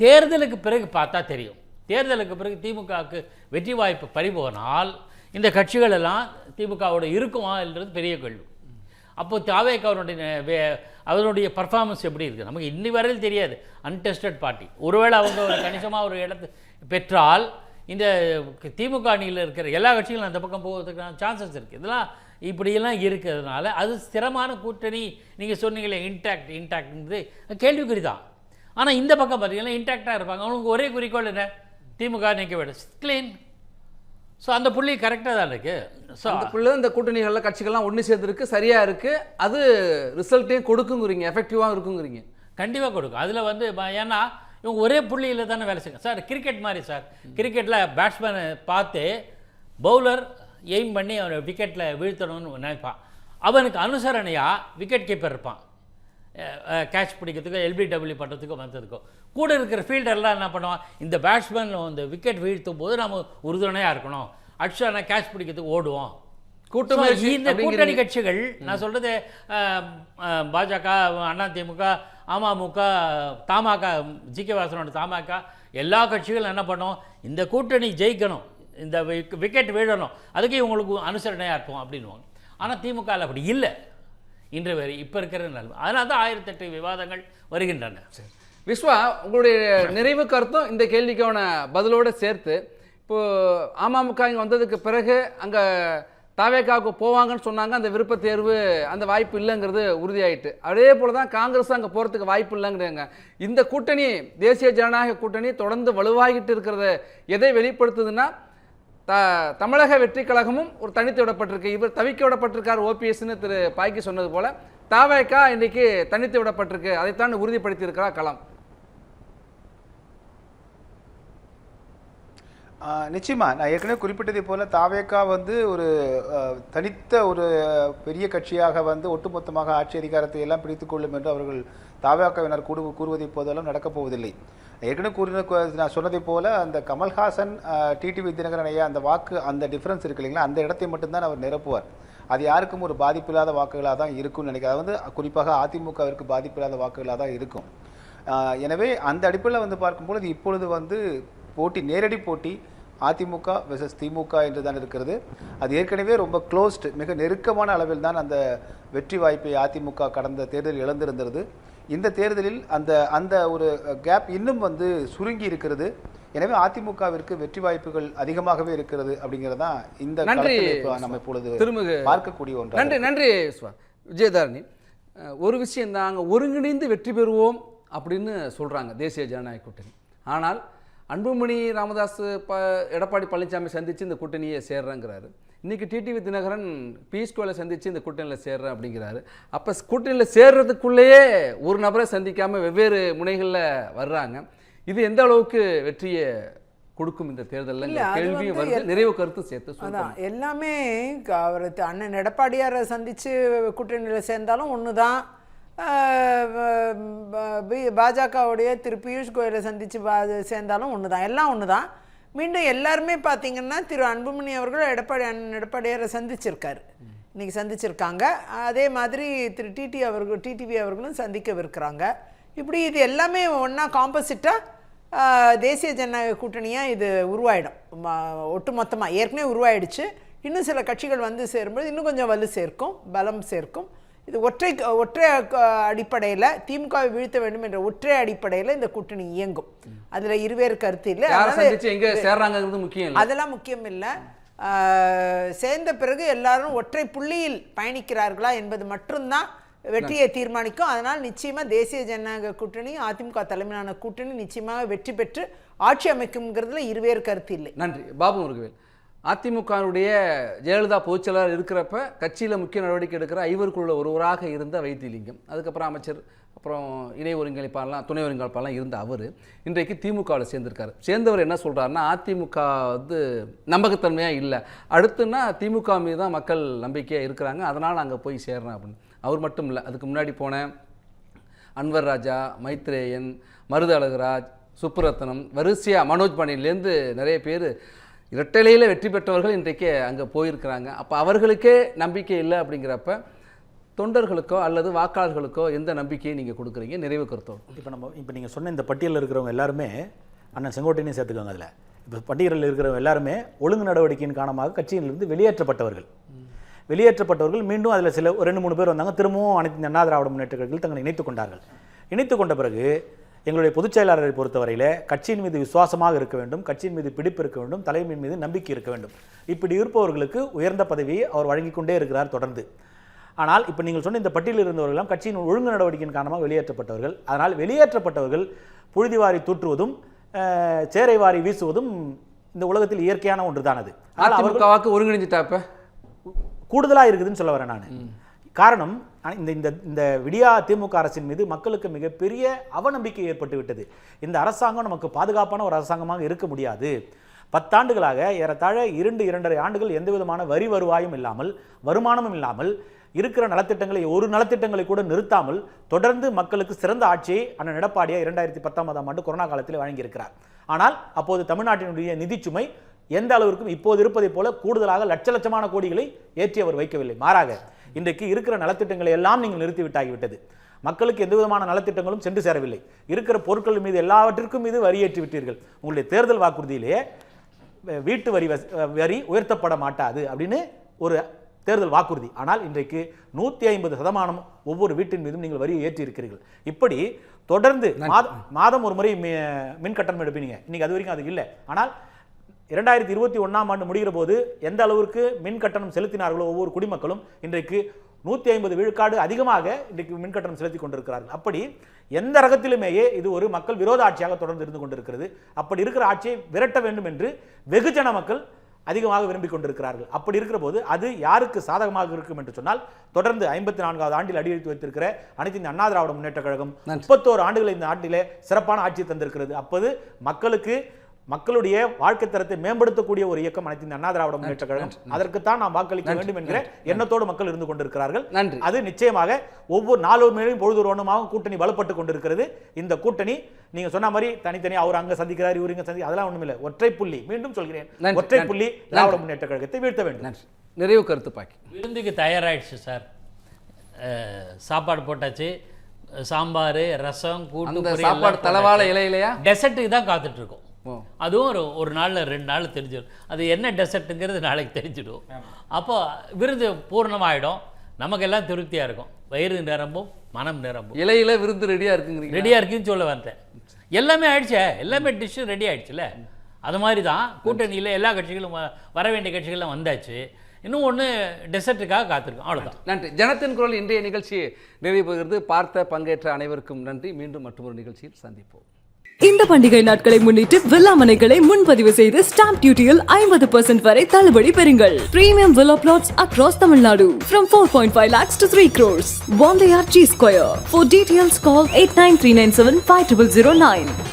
D: தேர்தலுக்கு பிறகு பார்த்தா தெரியும். தேர்தலுக்கு பிறகு திமுகவுக்கு வெற்றி வாய்ப்பு பறிபோனால் இந்த கட்சிகள் எல்லாம் திமுகவோட இருக்குமா என்றது பெரிய கேள்வி. அப்போது அவருடைய பர்ஃபார்மன்ஸ் எப்படி இருக்குது நமக்கு இன்னி வரையில் தெரியாது. Untested party. ஒருவேளை அவங்க ஒரு கணிசமாக ஒரு இடத்து பெற்றால் இந்த திமுக அணியில் இருக்கிற எல்லா கட்சிகளும் அந்த பக்கம் போகிறதுக்கான சான்சஸ் இருக்குது. இதெல்லாம் இப்படியெல்லாம் இருக்கிறதுனால அது ஸ்திரமான கூட்டணி. நீங்கள் சொன்னீங்களே இன்டாக்ட்ன்றது கேள்விக்குறி தான். ஆனால் இந்த பக்கம் பார்த்தீங்கன்னா இன்டாக்டாக இருப்பாங்க. அவங்களுக்கு ஒரே குறிக்கோள் என்ன? திமுக நிற்க வேண்டும், க்ளீன். ஸோ அந்த புள்ளி கரெக்டாக தான் இருக்குது. ஸோ
A: அந்த புள்ளி இந்த கூட்டணிகளில் கட்சிகள்லாம் ஒன்று சேர்ந்துருக்கு, சரியாக இருக்குது. அது ரிசல்ட்டையும் கொடுக்குங்கிறீங்க, எஃபெக்டிவாக இருக்குங்கிறீங்க.
D: கண்டிப்பாக கொடுக்கும். அதில் வந்து ஏன்னா இவங்க ஒரே புள்ளியில் தானே வேலை செய்யும் சார். கிரிக்கெட் மாதிரி சார். கிரிக்கெட்டில் பேட்ஸ்மேனை பார்த்து பவுலர் எய்ம் பண்ணி அவனை விக்கெட்டில் வீழ்த்தணும்னு நினைப்பான். அவனுக்கு அனுசரணையாக விக்கெட் கீப்பர் இருப்பான், கேட்ச் பிடிக்கிறதுக்கோ எல்பிடபிள்யூ பண்ணுறதுக்கோ வந்ததுக்கோ. கூட இருக்கிற ஃபீல்டர்லாம் என்ன பண்ணுவான், இந்த பேட்ஸ்மேன் இந்த விக்கெட் வீழ்த்தும் போது நம்ம உறுதுணையாக இருக்கணும், அடிச்சானா கேட்ச் பிடிக்கிறதுக்கு ஓடுவோம். இந்த கூட்டணி கட்சிகள் நான் சொல்கிறது பாஜக, அதிமுக, அமமுக, தமாக, ஜி.கே. வாசனோட தமாக எல்லா கட்சிகளும் என்ன பண்ணோம், இந்த கூட்டணி ஜெயிக்கணும், இந்த விக்கெட் வீழணும், அதுக்கு இவங்களுக்கு அனுசரணையாக இருப்போம் அப்படின்வாங்க. ஆனால் திமுகவில் அப்படி இல்லை இன்று வரை. இப்போ இருக்கிற நிலைமை. அதனால தான் 1008 விவாதங்கள் வருகின்றன.
A: விஸ்வா, உங்களுடைய நிறைவு கருத்தும் இந்த கேள்விக்கான பதிலோடு சேர்த்து, இப்போது அமமுக இங்கே வந்ததுக்கு பிறகு அங்கே தாவேக்காவுக்கு போவாங்கன்னு சொன்னாங்க. அந்த விருப்ப தேர்வு அந்த வாய்ப்பு இல்லைங்கிறது உறுதியாயிட்டு. அதே போல் தான் காங்கிரஸ் அங்கே போகிறதுக்கு வாய்ப்பு இல்லைங்கிறாங்க. இந்த கூட்டணி, தேசிய ஜனநாயக கூட்டணி தொடர்ந்து வலுவாகிட்டு இருக்கிறத எதை வெளிப்படுத்துதுன்னா, தமிழக வெற்றி கழகமும் ஒரு தனித்து விடப்பட்டிருக்கு. இவர் தவிக்க விடப்பட்டிருக்கார் ஓபிஎஸ்ன்னு திரு பாய்க்கு சொன்னது போல தாவேக்கா இன்றைக்கி தனித்து விடப்பட்டிருக்கு. அதைத்தான் உறுதிப்படுத்தி இருக்கிறார் களம்.
E: நிச்சயமா நான் ஏற்கனவே குறிப்பிட்டதை போல தாவேக்கா வந்து ஒரு தனித்த ஒரு பெரிய கட்சியாக வந்து ஒட்டுமொத்தமாக ஆட்சி அதிகாரத்தை எல்லாம் பிடித்துக் கொள்ளும் என்று அவர்கள் தாவேக்காவினர் கூறுவதை போதெல்லாம் நடக்கப் போவதில்லை. ஏற்கனவே நான் சொன்னதை போல அந்த கமல்ஹாசன், டிடிவி தினகரன் ஐயா அந்த வாக்கு, அந்த டிஃபரன்ஸ் இருக்கு இல்லைங்களா, அந்த இடத்தை மட்டும்தான் அவர் நிரப்புவார். அது யாருக்கும் ஒரு பாதிப்பில்லாத வாக்குகளாக தான் இருக்கும்னு நினைக்கிறேன். அது வந்து குறிப்பாக அதிமுகவிற்கு பாதிப்பில்லாத வாக்குகளாக தான் இருக்கும். எனவே அந்த அடிப்படையில் வந்து பார்க்கும்பொழுது இப்பொழுது வந்து நேரடி போட்டி அதிமுக வெர்சஸ் திமுக என்று தான் இருக்கிறது. அது ஏற்கனவே ரொம்ப க்ளோஸ்டு, மிக நெருக்கமான அளவில் தான் அந்த வெற்றி வாய்ப்பை அதிமுக கடந்த தேர்தலில் இழந்திருந்தது. இந்த தேர்தலில் அந்த ஒரு கேப் இன்னும் வந்து சுருங்கி இருக்கிறது. எனவே அதிமுகவிற்கு வெற்றி வாய்ப்புகள் அதிகமாகவே இருக்கிறது அப்படிங்கிறதான் இந்த நம்ம இப்பொழுது பார்க்கக்கூடிய ஒன்று.
A: நன்றி நன்றி விஜயதாரணி. ஒரு விஷயம் தான், அங்கே ஒருங்கிணைந்து வெற்றி பெறுவோம் அப்படின்னு சொல்கிறாங்க தேசிய ஜனநாயக கூட்டணி. ஆனால் அன்புமணி ராமதாஸ் எடப்பாடி பழனிசாமி சந்தித்து இந்த கூட்டணியை சேர்றேங்கிறாரு. இன்றைக்கி டிடிவி தினகரன் பியூஷ் கோயலை சந்தித்து இந்த கூட்டணியில் சேர்றேன் அப்படிங்கிறாரு. அப்போ கூட்டணியில் சேர்றதுக்குள்ளேயே ஒரு நபரை சந்திக்காமல் வெவ்வேறு முனைகளில் வர்றாங்க. இது எந்த அளவுக்கு வெற்றியை கொடுக்கும் இந்த தேர்தலில் கேள்வியும் வருது, நிறைவு கருத்து சேர்த்து சொல்லலாம்.
C: எல்லாமே அவர் அண்ணன் எடப்பாடியாரை சந்தித்து கூட்டணியில் சேர்ந்தாலும் ஒன்று தான், பாஜகவுடைய திரு பியூஷ் கோயலை சந்தித்து சேர்ந்தாலும் ஒன்று தான், எல்லாம் ஒன்று தான். மீண்டும் எல்லாருமே பார்த்திங்கன்னா திரு அன்புமணி அவர்கள் எடப்பாடியாரை சந்திச்சிருக்காரு, இன்றைக்கி சந்திச்சிருக்காங்க. அதே மாதிரி திரு டிடிவி அவர்களும் சந்திக்கவிருக்கிறாங்க. இப்படி இது எல்லாமே ஒன்றா காம்போசிட்டாக தேசிய ஜனநாயக கூட்டணியாக இது உருவாயிடும். ஒட்டுமொத்தமாக ஏற்கனவே உருவாயிடுச்சு. இன்னும் சில கட்சிகள் வந்து சேரும்போது இன்னும் கொஞ்சம் வலு சேர்க்கும், பலம் சேர்க்கும். இது ஒற்றை அடிப்படையில் திமுகவை வீழ்த்த வேண்டும் என்ற ஒற்றை அடிப்படையில் இந்த கூட்டணி இயங்கும். அதில் இருவேறு கருத்து இல்லை. அதெல்லாம் முக்கியம் இல்லை. சேர்ந்த பிறகு எல்லாரும் ஒற்றை புள்ளியில் பயணிக்கிறார்களா என்பது மட்டும்தான் வெற்றியை தீர்மானிக்கும். அதனால் நிச்சயமாக தேசிய ஜனநாயக கூட்டணி, அதிமுக தலைமையிலான கூட்டணி நிச்சயமாக வெற்றி பெற்று ஆட்சி அமைக்கும்ங்கிறதுல இருவேறு கருத்து இல்லை.
A: நன்றி. பாபு முருகவேல், அதிமுகவுடைய ஜெயலலிதா பொதுச்செயலாளர் இருக்கிறப்ப கட்சியில் முக்கிய நடவடிக்கை எடுக்கிற ஐவருக்குள்ள ஒருவராக இருந்த வைத்திலிங்கம், அதுக்கப்புறம் அமைச்சர், அப்புறம் இணை ஒருங்கிணைப்பாளர்லாம் துணை ஒருங்கிணைப்பாளர்லாம் இருந்த அவர் இன்றைக்கு திமுகவில் சேர்ந்திருக்காரு. சேர்ந்தவர் என்ன சொல்கிறாருன்னா, அதிமுக வந்து நம்பகத்தன்மையாக இல்லை, அடுத்துன்னா திமுக மீது தான் மக்கள் நம்பிக்கையாக இருக்கிறாங்க, அதனால் அங்கே போய் சேர்றேன் அப்படின்னு. அவர் மட்டும் இல்லை, அதுக்கு முன்னாடி போன அன்வர் ராஜா, மைத்ரேயன், மருது அழகுராஜ், சுப்புரத்னம், வரிசையாக மனோஜ் பாண்டியன்லேருந்து நிறைய பேர் இரட்டையிலையில் வெற்றி பெற்றவர்கள் இன்றைக்கு அங்கே போயிருக்கிறாங்க. அப்போ அவர்களுக்கே நம்பிக்கை இல்லை அப்படிங்கிறப்ப தொண்டர்களுக்கோ அல்லது வாக்காளர்களுக்கோ எந்த நம்பிக்கையை நீங்கள் கொடுக்குறீங்க? நிறைவு கருத்தோடு.
B: இப்போ நீங்கள் சொன்ன இந்த பட்டியலில் இருக்கிறவங்க எல்லாருமே அண்ணன் செங்கோட்டையனையும் சேர்த்துக்கோங்க. அதில் இப்போ பட்டியலில் இருக்கிறவங்க எல்லாருமே ஒழுங்கு நடவடிக்கையின் காரணமாக கட்சியிலிருந்து வெளியேற்றப்பட்டவர்கள் மீண்டும் அதில் சில 2-3 பேர் வந்தாங்க. திரும்பவும் அனைத்து அண்ணா திராவிட முன்னேற்ற கழகத்தில் தங்களை இணைத்துக் கொண்டார்கள். இணைத்து கொண்ட பிறகு எங்களுடைய பொதுச் செயலாளரை பொறுத்தவரையில் கட்சியின் மீது விசுவாசமாக இருக்க வேண்டும், கட்சியின் மீது பிடிப்பு இருக்க வேண்டும், தலைமையின் மீது நம்பிக்கை இருக்க வேண்டும். இப்படி இருப்பவர்களுக்கு உயர்ந்த பதவியை அவர் வழங்கிக் கொண்டே இருக்கிறார் தொடர்ந்து. ஆனால் இப்போ நீங்கள் சொன்ன இந்த பட்டியலில் இருந்தவர்களெல்லாம் கட்சியின் ஒழுங்கு நடவடிக்கையின் காரணமாக வெளியேற்றப்பட்டவர்கள். அதனால் வெளியேற்றப்பட்டவர்கள் புழுதி வாரி தூற்றுவதும் சேரை வாரி வீசுவதும் இந்த உலகத்தில் இயற்கையான ஒன்று தான். அது
A: அதிமுகவுக்கு ஒருங்கிணைஞ்சிட்டாப்ப
B: கூடுதலாக இருக்குதுன்னு சொல்ல வரேன் நான். காரணம், இந்த விடியா திமுக அரசின் மீது மக்களுக்கு மிகப்பெரிய அவநம்பிக்கை ஏற்பட்டு விட்டது. இந்த அரசாங்கம் நமக்கு பாதுகாப்பான ஒரு அரசாங்கமாக இருக்க முடியாது. 10 ஆண்டுகளாக ஏறத்தாழ 2-2.5 ஆண்டுகள் எந்த விதமான வரி வருவாயும் இல்லாமல், வருமானமும் இல்லாமல், இருக்கிற நலத்திட்டங்களை ஒரு நலத்திட்டங்களை கூட நிறுத்தாமல் தொடர்ந்து மக்களுக்கு சிறந்த ஆட்சியை அண்ணன் எடப்பாடியார் 2019ஆம் ஆண்டு கொரோனா காலத்தில் வழங்கியிருக்கிறார். ஆனால் அப்போது தமிழ்நாட்டினுடைய நிதிச்சுமை எந்த அளவிற்கும் இப்போது இருப்பதை போல கூடுதலாக லட்சமான கோடிகளை ஏற்றி அவர் வைக்கவில்லை. மாறாக இன்றைக்கு இருக்கிற நலத்திட்டங்களை எல்லாம் நீங்கள் நிறுத்திவிட்டாகிவிட்டது. மக்களுக்கு எந்த விதமான நலத்திட்டங்களும் சென்று சேரவில்லை. இருக்கிற பொருட்கள் மீது எல்லாவற்றிற்கும் மீது வரி ஏற்றி விட்டீர்கள். உங்களுடைய தேர்தல் வாக்குறுதியிலேயே வீட்டு வரி உயர்த்தப்பட மாட்டாது அப்படின்னு ஒரு தேர்தல் வாக்குறுதி. ஆனால் இன்றைக்கு 150% ஒவ்வொரு வீட்டின் மீதும் நீங்கள் வரியை ஏற்றி இருக்கிறீர்கள். இப்படி தொடர்ந்து மாதம் ஒரு முறை மின் கட்டணம் எடுப்பீங்க. இன்னைக்கு அது வரைக்கும் அது இல்லை. ஆனால் 2021ஆம் ஆண்டு முடிகிற போது எந்த அளவிற்கு மின் கட்டணம் செலுத்தினார்களோ ஒவ்வொரு குடிமக்களும் இன்றைக்கு 150 விழுக்காடு அதிகமாக இன்றைக்கு மின் கட்டணம் செலுத்தி கொண்டிருக்கிறார்கள். அப்படி எந்த ரகத்திலுமேயே இது ஒரு மக்கள் விரோத ஆட்சியாக தொடர்ந்து இருந்து கொண்டிருக்கிறது. அப்படி இருக்கிற ஆட்சியை விரட்ட வேண்டும் என்று வெகுஜன மக்கள் அதிகமாக விரும்பிக் கொண்டிருக்கிறார்கள். அப்படி இருக்கிற போது அது யாருக்கு சாதகமாக இருக்கும் என்று சொன்னால், தொடர்ந்து 54வது ஆண்டில் அடியெடுத்து வைத்திருக்கிற அனைத்து இந்த அண்ணா திராவிட முன்னேற்ற கழகம் 31 ஆண்டுகள் இந்த நாட்டிலே சிறப்பான ஆட்சி தந்திருக்கிறது. அப்போது மக்களுடைய வாழ்க்கை தரத்தை மேம்படுத்தக்கூடிய ஒரு இயக்கம் அனைத்து இந்த அண்ணா திராவிட முன்னேற்ற கழகம். அதற்குத்தான் நாம் வாக்களிக்க வேண்டும் என்கிற எண்ணத்தோடு மக்கள் இருந்து கொண்டிருக்கிறார்கள். அது நிச்சயமாக ஒவ்வொரு நாளொரு மேலும் பொழுதுரோணமாக கூட்டணி பலப்பட்டு கொண்டிருக்கிறது. இந்த கூட்டணி நீங்க சொன்ன மாதிரி தனித்தனி அவர் அங்க சந்திக்கிறார், இவர் இங்க சந்தி, அதெல்லாம் ஒண்ணுமில்லை. ஒற்றை புள்ளி, மீண்டும் சொல்கிறேன், ஒற்றை புள்ளி திராவிட முன்னேற்ற கழகத்தை வீழ்த்த வேண்டும்.
A: நிறைவு கருத்து பாக்கி.
D: விருந்துக்கு தயாராகிடுச்சு சார். சாப்பாடு போட்டாச்சு, சாம்பார், ரசம், கூட்டு,
A: சாப்பாடு தலவாழை இலையிலையா
D: டெசர்ட்டுக்கு தான் காத்துட்டு இருக்கோம். அதுவும் ஒரு நாளில் 2 நாள் தெரிஞ்சிடும். அது என்ன டெசர்ட்டுங்கிறது நாளைக்கு தெரிஞ்சிடும். அப்போ விருந்து பூர்ணமாகிடும், நமக்கெல்லாம் திருப்தியாக இருக்கும். வயிறு நிரம்பும், மனம் நிரம்பும்.
A: இலையில விருந்து ரெடியாக இருக்குங்கிறீங்க?
D: ரெடியாக இருக்குன்னு சொல்ல வந்தேன். எல்லாமே ஆயிடுச்சே, எல்லாமே டிஷ்ஷும் ரெடி ஆயிடுச்சுல்ல. அது மாதிரி தான் கூட்டணியில் எல்லா கட்சிகளும் வர வேண்டிய கட்சிகள்லாம் வந்தாச்சு. இன்னும் ஒன்று டெசர்ட்டுக்காக காத்திருக்கோம். அவ்வளோதான்.
A: நன்றி. ஜனத்தின் குரல் இன்றைய நிகழ்ச்சி நிறைவு பெறுகிறது. பார்த்த பங்கேற்ற அனைவருக்கும் நன்றி. மீண்டும் மற்றொரு நிகழ்ச்சியில் சந்திப்போம்.
F: இந்த பண்டிகை நாட்களை முன்னிட்டு வில்லா மனைகளை முன்பதிவு செய்து ஸ்டாம்ப் டியூட்டியில் 50% வரை தள்ளுபடி பெறுங்கள். Premium villa flats across Tamil Nadu from 4.5 lakhs to 3 crores. Bondeyar G Square. For details call 8939750009.